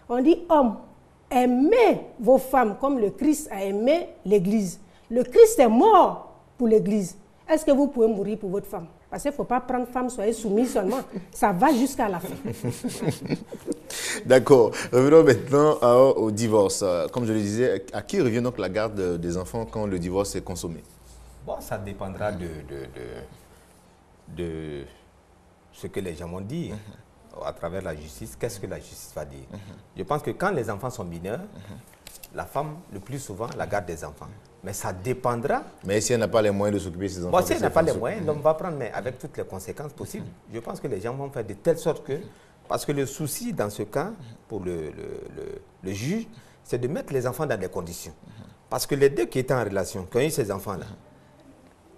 on dit, hommes, aimez vos femmes comme le Christ a aimé l'Église. Le Christ est mort pour l'Église. Est-ce que vous pouvez mourir pour votre femme? Parce qu'il ne faut pas prendre femme, soyez soumise seulement. Ça va jusqu'à la fin. D'accord. Revenons maintenant au divorce. Comme je le disais, à qui revient donc la garde des enfants quand le divorce est consommé? Bon, ça dépendra de ce que les gens vont dire à travers la justice. Qu'est-ce que la justice va dire? Je pense que quand les enfants sont mineurs, la femme, le plus souvent, la garde des enfants. Mais ça dépendra. Mais si elle n'a pas les moyens de s'occuper de ses enfants? Bon, si elle n'a pas les moyens, l'homme va prendre, mais avec toutes les conséquences possibles. Je pense que les gens vont faire de telle sorte que... Parce que le souci, dans ce cas, pour le juge, c'est de mettre les enfants dans des conditions. Parce que les deux qui étaient en relation, qui ont eu ces enfants-là,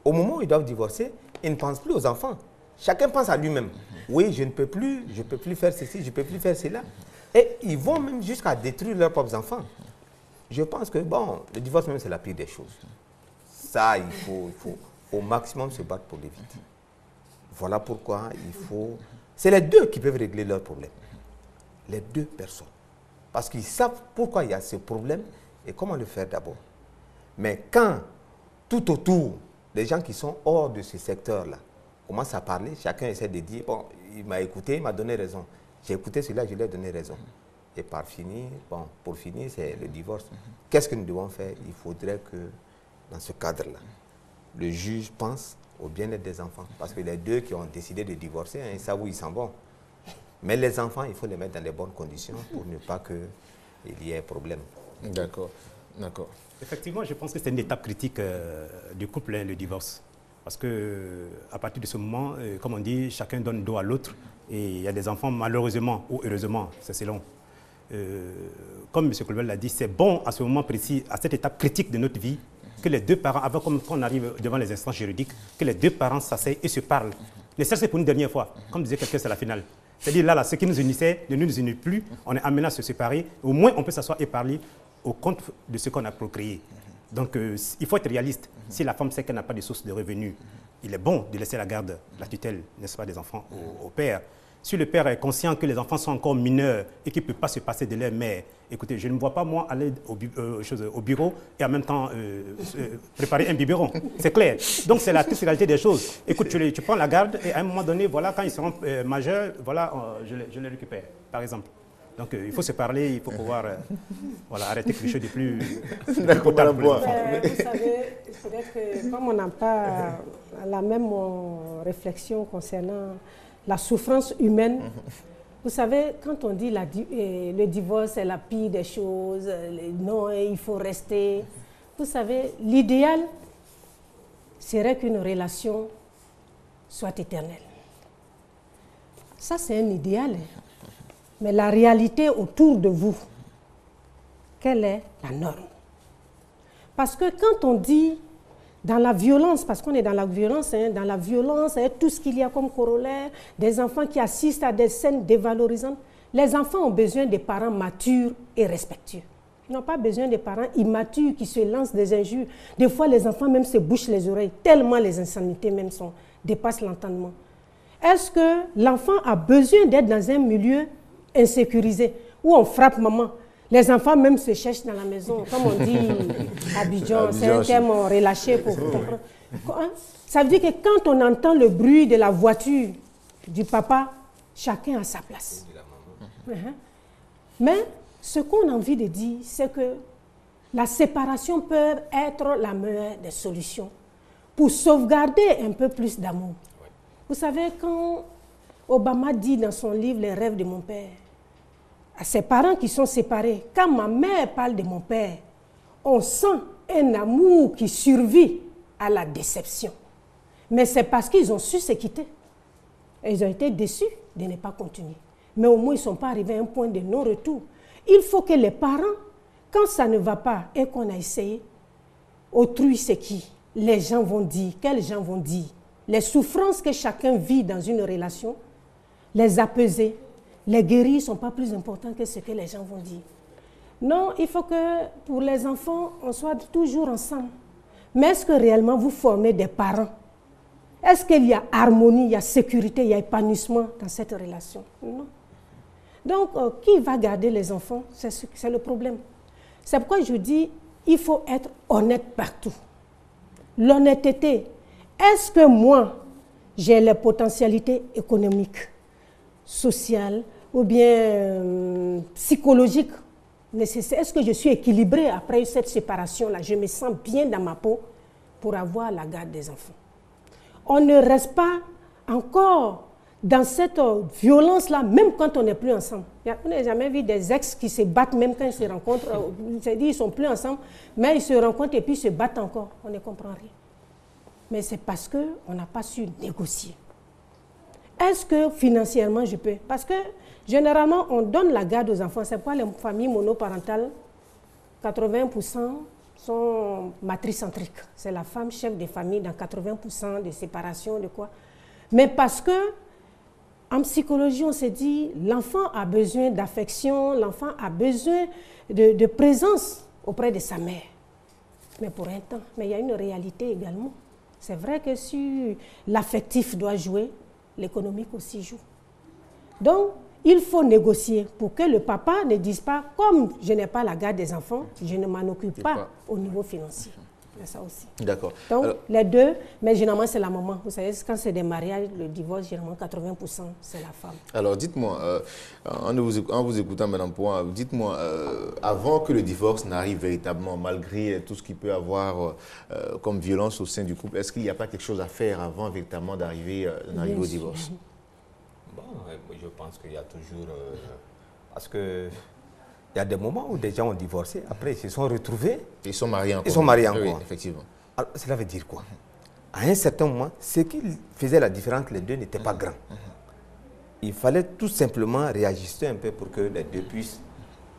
au moment où ils doivent divorcer, ils ne pensent plus aux enfants. Chacun pense à lui-même. Oui, je ne peux plus, je ne peux plus faire ceci, je ne peux plus faire cela. Et ils vont même jusqu'à détruire leurs propres enfants. Je pense que, bon, le divorce même, c'est la pire des choses. Ça, il faut au maximum se battre pour l'éviter. Voilà pourquoi il faut... C'est les deux qui peuvent régler leurs problèmes. Les deux personnes. Parce qu'ils savent pourquoi il y a ce problème et comment le faire d'abord. Mais quand, tout autour, les gens qui sont hors de ce secteur-là commencent à parler, chacun essaie de dire, bon, il m'a écouté, il m'a donné raison. J'ai écouté celui-là, je lui ai donné raison. Et pour finir, c'est le divorce. Qu'est-ce que nous devons faire? Il faudrait que, dans ce cadre-là, le juge pense au bien-être des enfants. Parce que les deux qui ont décidé de divorcer, ils savent où ils s'en vont. Mais les enfants, il faut les mettre dans les bonnes conditions pour ne pas qu'il y ait problème. D'accord, d'accord. Effectivement, je pense que c'est une étape critique du couple, le divorce. Parce qu'à partir de ce moment, comme on dit, chacun donne dos à l'autre. Et il y a des enfants, malheureusement ou heureusement, c'est selon. Comme M. Colbert l'a dit, c'est bon à ce moment précis, à cette étape critique de notre vie, que les deux parents, avant qu'on arrive devant les instances juridiques, que les deux parents s'asseyent et se parlent. Ne serait-ce que pour une dernière fois. Comme disait quelqu'un, c'est la finale. C'est-à-dire là, ce qui nous unissait ne nous unit plus, on est amené à se séparer. Au moins, on peut s'asseoir et parler au compte de ce qu'on a procréé. Donc, il faut être réaliste. Si la femme sait qu'elle n'a pas de source de revenus, il est bon de laisser la garde, la tutelle, n'est-ce pas, des enfants au père. Si le père est conscient que les enfants sont encore mineurs et qu'il ne peut pas se passer de leur mère, écoutez, je ne vois pas moi aller au bureau et en même temps préparer un biberon. C'est clair. Donc c'est la triste réalité des choses. Écoute, tu prends la garde et à un moment donné, voilà, quand ils seront majeurs, voilà, je les récupère, par exemple. Donc il faut se parler, il faut pouvoir voilà, arrêter quelque chose de plus potable pour les enfants. Vous savez, peut-être que comme on n'a pas la même réflexion concernant la souffrance humaine, vous savez, quand on dit le divorce est la pire des choses, non, il faut rester. Vous savez, l'idéal serait qu'une relation soit éternelle. Ça, c'est un idéal. Mais la réalité autour de vous, quelle est la norme? Parce que quand on dit dans la violence, parce qu'on est dans la violence, tout ce qu'il y a comme corollaire, des enfants qui assistent à des scènes dévalorisantes, les enfants ont besoin de parents matures et respectueux. Ils n'ont pas besoin de parents immatures qui se lancent des injures. Des fois, les enfants même se bouchent les oreilles, tellement les insanités même dépassent l'entendement. Est-ce que l'enfant a besoin d'être dans un milieu insécurisé, où on frappe maman? Les enfants même se cherchent dans la maison, comme on dit à Abidjan, c'est un terme relâché pour comprendre. Ça veut dire que quand on entend le bruit de la voiture du papa, chacun a sa place. Mais ce qu'on a envie de dire, c'est que la séparation peut être la meilleure des solutions pour sauvegarder un peu plus d'amour. Vous savez, quand Obama dit dans son livre « Les rêves de mon père », à ses parents qui sont séparés, quand ma mère parle de mon père, on sent un amour qui survit à la déception. Mais c'est parce qu'ils ont su se quitter. Et ils ont été déçus de ne pas continuer. Mais au moins, ils ne sont pas arrivés à un point de non-retour. Il faut que les parents, quand ça ne va pas et qu'on a essayé, autrui c'est qui? Les gens vont dire, quels gens vont dire? Les souffrances que chacun vit dans une relation, les apaiser. Les guéris ne sont pas plus importants que ce que les gens vont dire. Non, il faut que pour les enfants, on soit toujours ensemble. Mais est-ce que réellement vous formez des parents? Est-ce qu'il y a harmonie, il y a sécurité, il y a épanouissement dans cette relation? Non. Donc, qui va garder les enfants? C'est le problème. C'est pourquoi je dis, il faut être honnête partout. L'honnêteté. Est-ce que moi, j'ai les potentialités économiques, sociales, ou bien psychologique nécessaire? Est-ce que je suis équilibrée après cette séparation-là? Je me sens bien dans ma peau pour avoir la garde des enfants. On ne reste pas encore dans cette violence-là, même quand on n'est plus ensemble. On n'a jamais vu des ex qui se battent, même quand ils se rencontrent. C'est-à-dire qu'ils ne sont plus ensemble, mais ils se rencontrent et puis se battent encore. On ne comprend rien. Mais c'est parce qu'on n'a pas su négocier. Est-ce que financièrement je peux? Parce que généralement, on donne la garde aux enfants. C'est pourquoi les familles monoparentales, 80% sont matricentriques. C'est la femme chef des familles dans 80% des séparations, de quoi. Mais parce que en psychologie, on s'est dit, l'enfant a besoin d'affection, l'enfant a besoin de présence auprès de sa mère. Mais pour un temps. Mais il y a une réalité également. C'est vrai que si l'affectif doit jouer, l'économique aussi joue. Donc, il faut négocier pour que le papa ne dise pas, comme je n'ai pas la garde des enfants, je ne m'en occupe pas au niveau financier. Il y a ça aussi. D'accord. Donc, les deux, mais généralement, c'est la maman. Vous savez, quand c'est des mariages, le divorce, généralement, 80%, c'est la femme. Alors, dites-moi, en vous écoutant, Madame Point, dites-moi, avant que le divorce n'arrive véritablement, malgré tout ce qu'il peut avoir comme violence au sein du couple, est-ce qu'il n'y a pas quelque chose à faire avant véritablement d'arriver au divorce? Bon, je pense qu'il y a toujours... parce que... Il y a des moments où des gens ont divorcé, après ils se sont retrouvés. Ils sont mariés encore. Ils sont mariés encore. Oui, effectivement. Alors, cela veut dire quoi? À un certain moment, ce qui faisait la différence entre les deux n'était pas grand. Il fallait tout simplement réajuster un peu pour que les deux puissent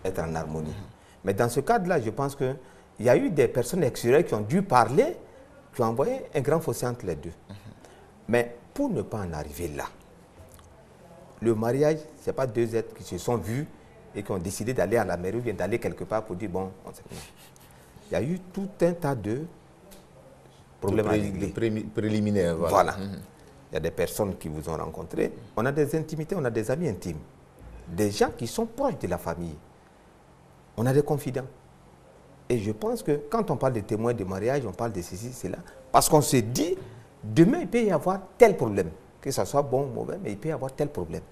être en harmonie. Mais dans ce cadre-là, je pense qu'il y a eu des personnes extérieures qui ont dû parler, qui ont envoyé un grand fossé entre les deux. Mais pour ne pas en arriver là, le mariage, ce n'est pas deux êtres qui se sont vus et qui ont décidé d'aller à la mairie ou bien d'aller quelque part pour dire, bon, on sait pas. Il y a eu tout un tas de problèmes à régler. Préliminaires, voilà. Voilà. Il y a des personnes qui vous ont rencontré. On a des intimités, on a des amis intimes. Des gens qui sont proches de la famille. On a des confidents. Et je pense que quand on parle de témoins de mariage, on parle de ceci, cela. Parce qu'on se dit, demain, il peut y avoir tel problème. Que ce soit bon ou mauvais, mais il peut y avoir tel problème.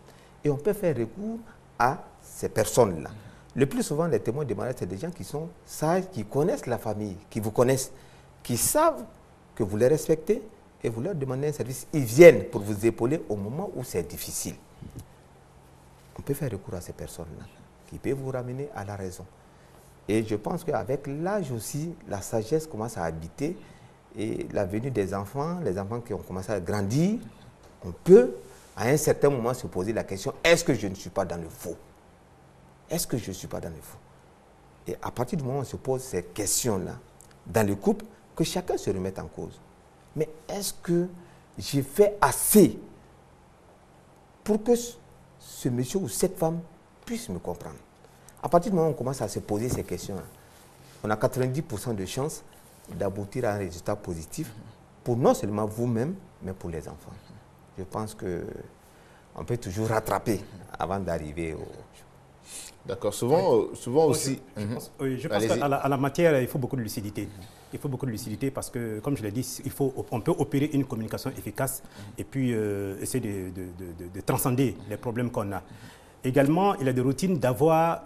Et on peut faire recours à ces personnes-là. Le plus souvent, les témoins de mariage, c'est des gens qui sont sages, qui connaissent la famille, qui vous connaissent, qui savent que vous les respectez et vous leur demandez un service. Ils viennent pour vous épauler au moment où c'est difficile. On peut faire recours à ces personnes-là, qui peuvent vous ramener à la raison. Et je pense qu'avec l'âge aussi, la sagesse commence à habiter et la venue des enfants, les enfants qui ont commencé à grandir, on peut à un certain moment se poser la question, est-ce que je ne suis pas dans le faux? Est-ce que je ne suis pas dans le faux? Et à partir du moment où on se pose ces questions-là, dans le couple, que chacun se remette en cause. Mais est-ce que j'ai fait assez pour que ce monsieur ou cette femme puisse me comprendre? À partir du moment où on commence à se poser ces questions-là, on a 90% de chances d'aboutir à un résultat positif pour non seulement vous-même, mais pour les enfants. Je pense qu'on peut toujours rattraper avant d'arriver au... D'accord. Souvent aussi... Je pense qu'à la matière, il faut beaucoup de lucidité. Il faut beaucoup de lucidité parce que, comme je l'ai dit, on peut opérer une communication efficace et puis essayer de transcender les problèmes qu'on a. Également, il y a des routines d'avoir,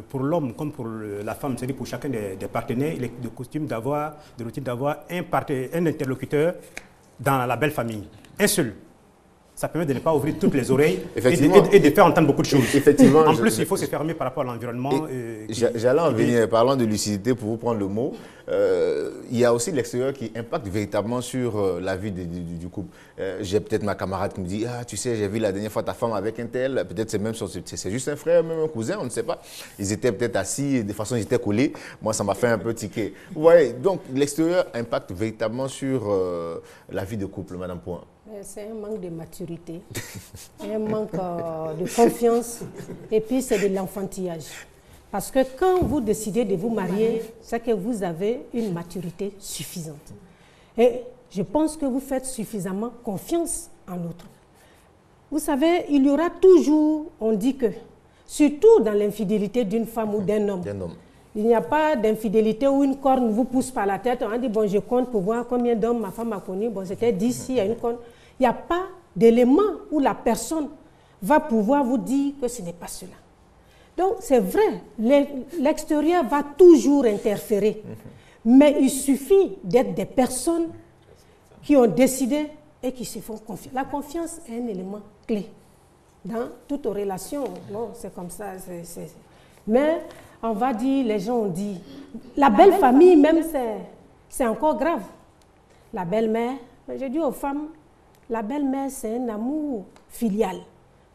pour l'homme comme pour la femme, c'est-à-dire pour chacun des partenaires, il est de coutume d'avoir, des routines d'avoir un interlocuteur dans la belle famille. Un seul. Ça permet de ne pas ouvrir toutes les oreilles et de faire entendre beaucoup de choses. Effectivement, en plus, il faut se fermer par rapport à l'environnement. J'allais en venir, parlant de lucidité, pour vous prendre le mot, il y a aussi l'extérieur qui impacte véritablement sur la vie du couple. J'ai peut-être ma camarade qui me dit, ah, tu sais, j'ai vu la dernière fois ta femme avec un tel, peut-être c'est juste un frère, même un cousin, on ne sait pas. Ils étaient peut-être assis, de façon ils étaient collés. Moi, ça m'a fait un peu tiquer. Vous voyez, donc l'extérieur impacte véritablement sur la vie de couple, Madame Point. C'est un manque de maturité, un manque de confiance et puis c'est de l'enfantillage. Parce que quand vous décidez de vous marier, c'est que vous avez une maturité suffisante. Et je pense que vous faites suffisamment confiance en l'autre. Vous savez, il y aura toujours, on dit que, surtout dans l'infidélité d'une femme ou d'un homme, il n'y a pas d'infidélité où une corne vous pousse par la tête. On dit, bon, je compte pour voir combien d'hommes ma femme a connu. Bon, c'était 10, il y a une corne. Il n'y a pas d'élément où la personne va pouvoir vous dire que ce n'est pas cela. Donc, c'est vrai, l'extérieur va toujours interférer. Mais il suffit d'être des personnes qui ont décidé et qui se font confiance. La confiance est un élément clé dans toute relation. Non, c'est comme ça. Mais on va dire, les gens ont dit, la belle famille même, c'est encore grave. La belle-mère, j'ai dit aux femmes, la belle-mère, c'est un amour filial.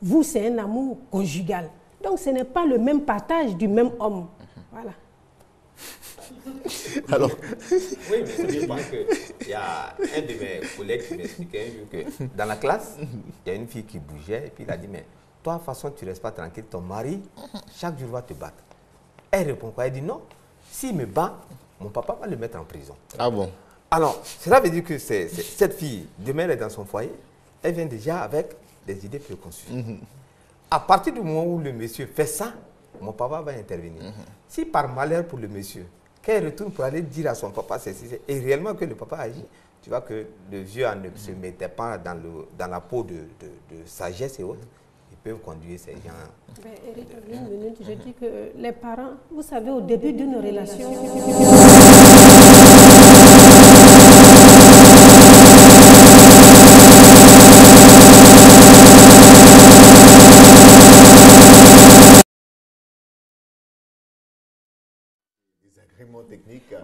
Vous, c'est un amour conjugal. Donc, ce n'est pas le même partage du même homme. Voilà. Alors, oui, mais je pense qu'il y a un de mes collègues qui m'expliquait un jour que dans la classe, il y a une fille qui bougeait et puis il a dit, mais toi, de toute façon, tu ne restes pas tranquille, ton mari, chaque jour, va te battre. Elle répond quoi? Elle dit, non, s'il me bat, mon papa va le mettre en prison. ah bon? Alors, cela veut dire que cette fille, demain, elle est dans son foyer, elle vient déjà avec des idées préconçues. À partir du moment où le monsieur fait ça, mon papa va intervenir. Si par malheur pour le monsieur, qu'elle retourne pour aller dire à son papa, et réellement que le papa agit, tu vois que le vieux ne se mettait pas dans la peau de sagesse et autres, ils peuvent conduire ces gens. Eric, une minute, je dis que les parents, vous savez, au début d'une relation,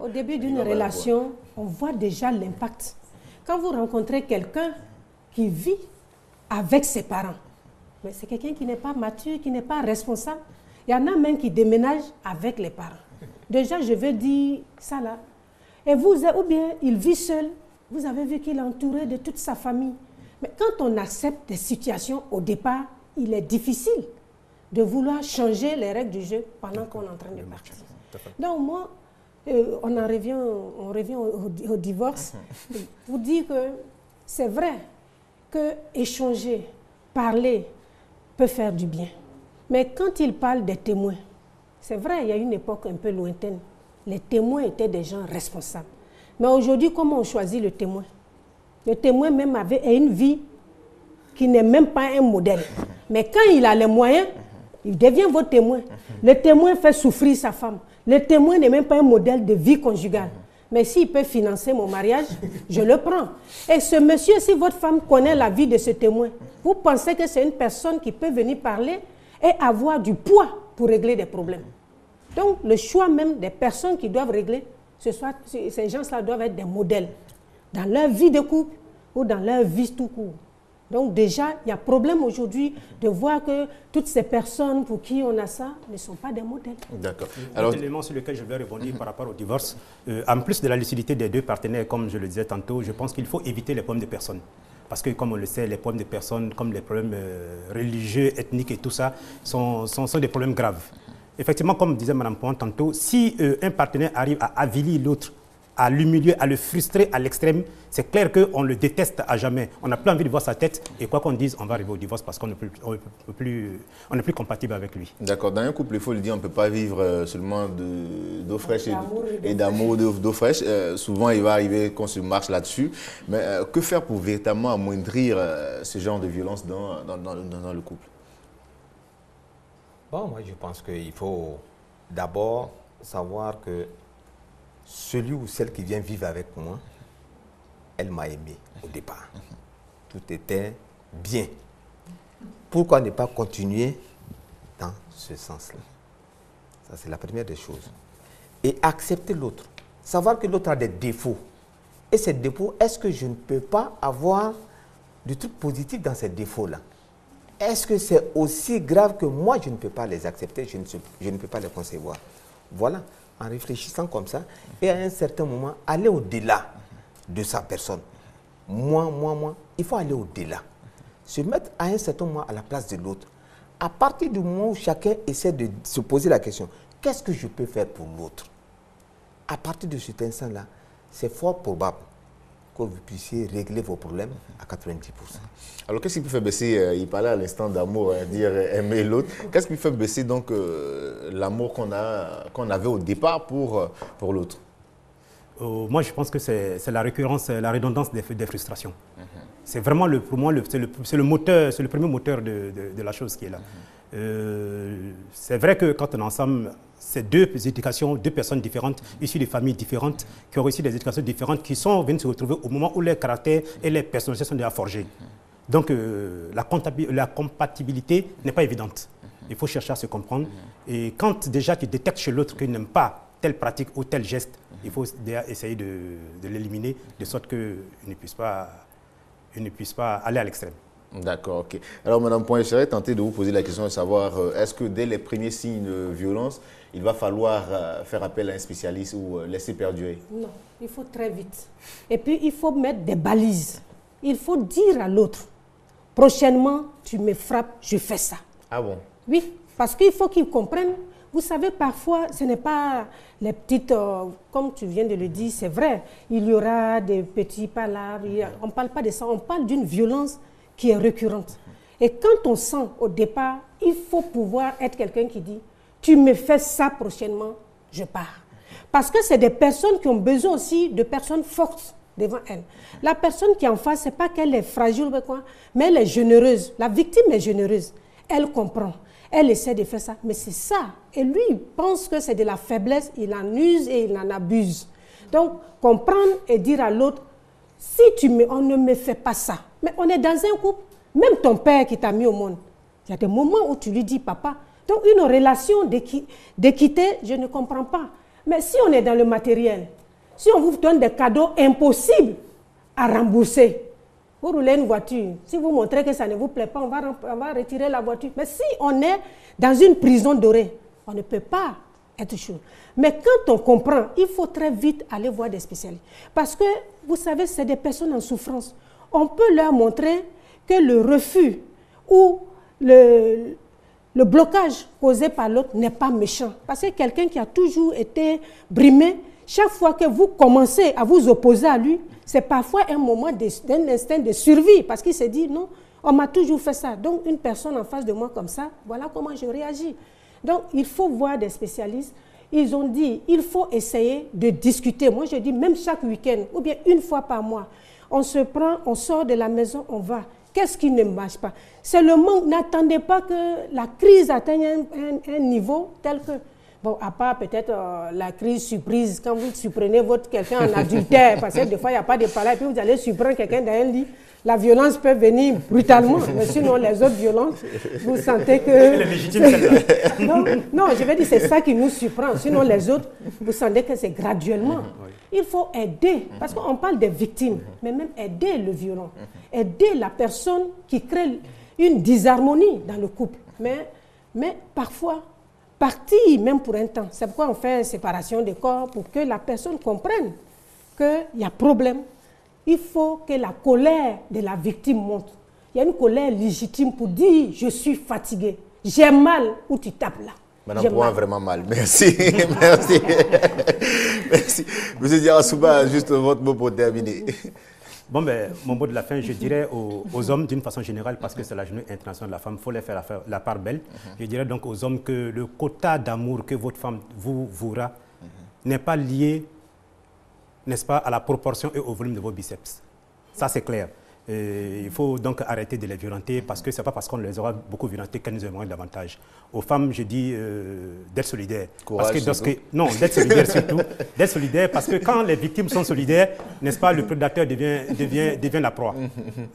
au début d'une relation, on voit déjà l'impact. Quand vous rencontrez quelqu'un qui vit avec ses parents, mais c'est quelqu'un qui n'est pas mature, qui n'est pas responsable. Il y en a même qui déménagent avec les parents. Déjà, je veux dire ça là. Et vous, ou bien il vit seul, vous avez vu qu'il est entouré de toute sa famille. Mais quand on accepte des situations au départ, il est difficile de vouloir changer les règles du jeu pendant qu'on est en train de partir. Donc moi, on revient au divorce. Vous dire que c'est vrai que échanger, parler peut faire du bien. Mais quand il parle des témoins, c'est vrai, il y a une époque un peu lointaine, les témoins étaient des gens responsables. Mais aujourd'hui, comment on choisit le témoin? Le témoin même a une vie qui n'est même pas un modèle. Mais quand il a les moyens, il devient votre témoin. Le témoin fait souffrir sa femme. Le témoin n'est même pas un modèle de vie conjugale. Mais s'il peut financer mon mariage, je le prends. Et ce monsieur, si votre femme connaît la vie de ce témoin, vous pensez que c'est une personne qui peut venir parler et avoir du poids pour régler des problèmes. Donc, le choix même des personnes qui doivent régler, ces gens-là doivent être des modèles dans leur vie de couple ou dans leur vie tout court. Donc déjà, il y a problème aujourd'hui de voir que toutes ces personnes pour qui on a ça ne sont pas des modèles. D'accord. Alors, l'élément sur lequel je vais rebondir par rapport au divorce, en plus de la lucidité des deux partenaires, comme je le disais tantôt, je pense qu'il faut éviter les problèmes de personnes. Parce que, comme on le sait, les problèmes de personnes, comme les problèmes religieux, ethniques et tout ça, sont des problèmes graves. Effectivement, comme disait Mme Poin tantôt, si un partenaire arrive à avilir l'autre, à l'humilier, à le frustrer à l'extrême, c'est clair qu'on le déteste à jamais. On n'a plus envie de voir sa tête et quoi qu'on dise, on va arriver au divorce parce qu'on n'est plus compatible avec lui. D'accord. Dans un couple, il faut le dire, on ne peut pas vivre seulement d'eau fraîche et d'amour d'eau fraîche. Souvent, il va arriver qu'on se marche là-dessus. Mais que faire pour véritablement amoindrir ce genre de violence dans le couple? Bon, moi, je pense qu'il faut d'abord savoir que celui ou celle qui vient vivre avec moi, elle m'a aimé au départ. Tout était bien. Pourquoi ne pas continuer dans ce sens-là? Ça, c'est la première des choses. Et accepter l'autre. Savoir que l'autre a des défauts. Et ces défauts, est-ce que je ne peux pas avoir du truc positif dans ces défauts-là? Est-ce que c'est aussi grave que moi, je ne peux pas les accepter, je ne peux pas les concevoir? Voilà. En réfléchissant comme ça, et à un certain moment, aller au-delà de sa personne. Moi, il faut aller au-delà. Se mettre à un certain moment à la place de l'autre. À partir du moment où chacun essaie de se poser la question, qu'est-ce que je peux faire pour l'autre? À partir de cet instant-là, c'est fort probable que vous puissiez régler vos problèmes à 90%. Alors, qu'est-ce qui peut faire baisser, il parlait à l'instant d'amour, dire aimer l'autre, qu'est-ce qui fait baisser donc l'amour qu'on avait au départ pour l'autre? Moi, je pense que c'est la récurrence, la redondance des frustrations. C'est vraiment, pour moi, c'est le moteur, c'est le premier moteur de la chose qui est là. C'est vrai que quand on est ensemble, c'est deux éducations, deux personnes différentes, issues de familles différentes, qui ont reçu des éducations différentes, qui sont venues se retrouver au moment où les caractères et les personnalités sont déjà forgées. Donc la compatibilité n'est pas évidente. Il faut chercher à se comprendre. Et quand déjà tu détectes chez l'autre qu'il n'aime pas telle pratique ou tel geste, il faut déjà essayer de l'éliminer, de sorte qu'il ne puisse pas aller à l'extrême. D'accord, ok. Alors, Madame Point, je serais tenté de vous poser la question de savoir, est-ce que dès les premiers signes de violence, il va falloir faire appel à un spécialiste ou laisser perdurer? Non, il faut très vite. Et puis, il faut mettre des balises. Il faut dire à l'autre, prochainement, tu me frappes, je fais ça. Ah bon? Oui, parce qu'il faut qu'ils comprennent. Vous savez, parfois, ce n'est pas les petites, comme tu viens de le dire, c'est vrai, il y aura des petits palabres, on ne parle pas de ça, on parle d'une violence qui est récurrente. Et quand on sent au départ, il faut pouvoir être quelqu'un qui dit, tu me fais ça prochainement, je pars. Parce que c'est des personnes qui ont besoin aussi de personnes fortes devant elles. La personne qui est en face, ce n'est pas qu'elle est fragile, mais elle est généreuse. La victime est généreuse. Elle comprend. Elle essaie de faire ça, mais c'est ça. Et lui, il pense que c'est de la faiblesse, il en use et il en abuse. Donc, comprendre et dire à l'autre, si on ne me fait pas ça, mais on est dans un couple, même ton père qui t'a mis au monde, il y a des moments où tu lui dis, papa, donc une relation d'équité, je ne comprends pas. Mais si on est dans le matériel, si on vous donne des cadeaux impossibles à rembourser, vous roulez une voiture, si vous montrez que ça ne vous plaît pas, on va retirer la voiture. Mais si on est dans une prison dorée, on ne peut pas être chaud. Mais quand on comprend, il faut très vite aller voir des spécialistes. Parce que, vous savez, c'est des personnes en souffrance. On peut leur montrer que le refus ou le blocage causé par l'autre n'est pas méchant. Parce que quelqu'un qui a toujours été brimé, chaque fois que vous commencez à vous opposer à lui, c'est parfois un moment d'un instinct de survie. Parce qu'il se dit, non, on m'a toujours fait ça. Donc, une personne en face de moi comme ça, voilà comment je réagis. Donc, il faut voir des spécialistes. Ils ont dit, il faut essayer de discuter. Moi, je dis, même chaque week-end, ou bien une fois par mois, on se prend, on sort de la maison, on va. Qu'est-ce qui ne marche pas? C'est le manque. N'attendez pas que la crise atteigne un niveau tel que... Bon, à part peut-être la crise surprise, quand vous surprenez quelqu'un en adultère, parce que des fois, il n'y a pas de parler, puis vous allez surprendre quelqu'un dans un lit. La violence peut venir brutalement, mais sinon, les autres violences, vous sentez que... C'est légitime celle-là. Non, je vais dire, c'est ça qui nous surprend. Sinon, les autres, vous sentez que c'est graduellement. Il faut aider, parce qu'on parle des victimes, mais même aider le violent. Aider la personne qui crée une disharmonie dans le couple. Mais parfois, partir même pour un temps. C'est pourquoi on fait séparation des corps, pour que la personne comprenne qu'il y a problème. Il faut que la colère de la victime monte. Il y a une colère légitime pour dire « je suis fatigué, j'ai mal » ou tu tapes là. Madame Point a vraiment mal. Merci. Merci. Merci. Monsieur Diarra-Souba, juste votre mot pour terminer. Bon, ben, mon mot de la fin, je dirais aux hommes d'une façon générale, parce que c'est la journée internationale de la femme, il faut les faire la part belle. Je dirais donc aux hommes que le quota d'amour que votre femme vous vouera n'est pas lié, n'est-ce pas, à la proportion et au volume de vos biceps. Ça, c'est clair. Il faut donc arrêter de les violenter, parce que ce n'est pas parce qu'on les aura beaucoup violentés qu'elles nous aimeront davantage. Aux femmes, je dis d'être solidaires. Courage, parce que non, d'être solidaires surtout. D'être solidaires, parce que quand les victimes sont solidaires, n'est-ce pas, le prédateur devient la proie.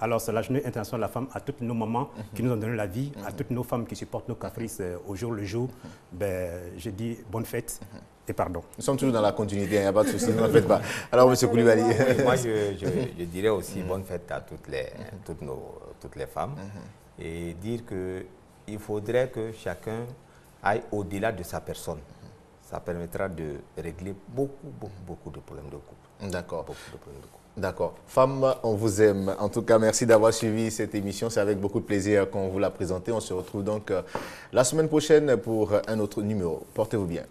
Alors, c'est la journée internationale de la femme, à toutes nos mamans qui nous ont donné la vie, à toutes nos femmes qui supportent nos caprices au jour le jour. Ben, je dis bonne fête. Et pardon. Nous sommes toujours dans la continuité, il n'y a pas de souci, ne faites pas. Alors, M. Koulibaly. Moi, je dirais aussi bonne fête à toutes les femmes et dire qu'il faudrait que chacun aille au-delà de sa personne. Ça permettra de régler beaucoup de problèmes de couple. D'accord. D'accord. Femmes, on vous aime. En tout cas, merci d'avoir suivi cette émission. C'est avec beaucoup de plaisir qu'on vous l'a présentée. On se retrouve donc la semaine prochaine pour un autre numéro. Portez-vous bien.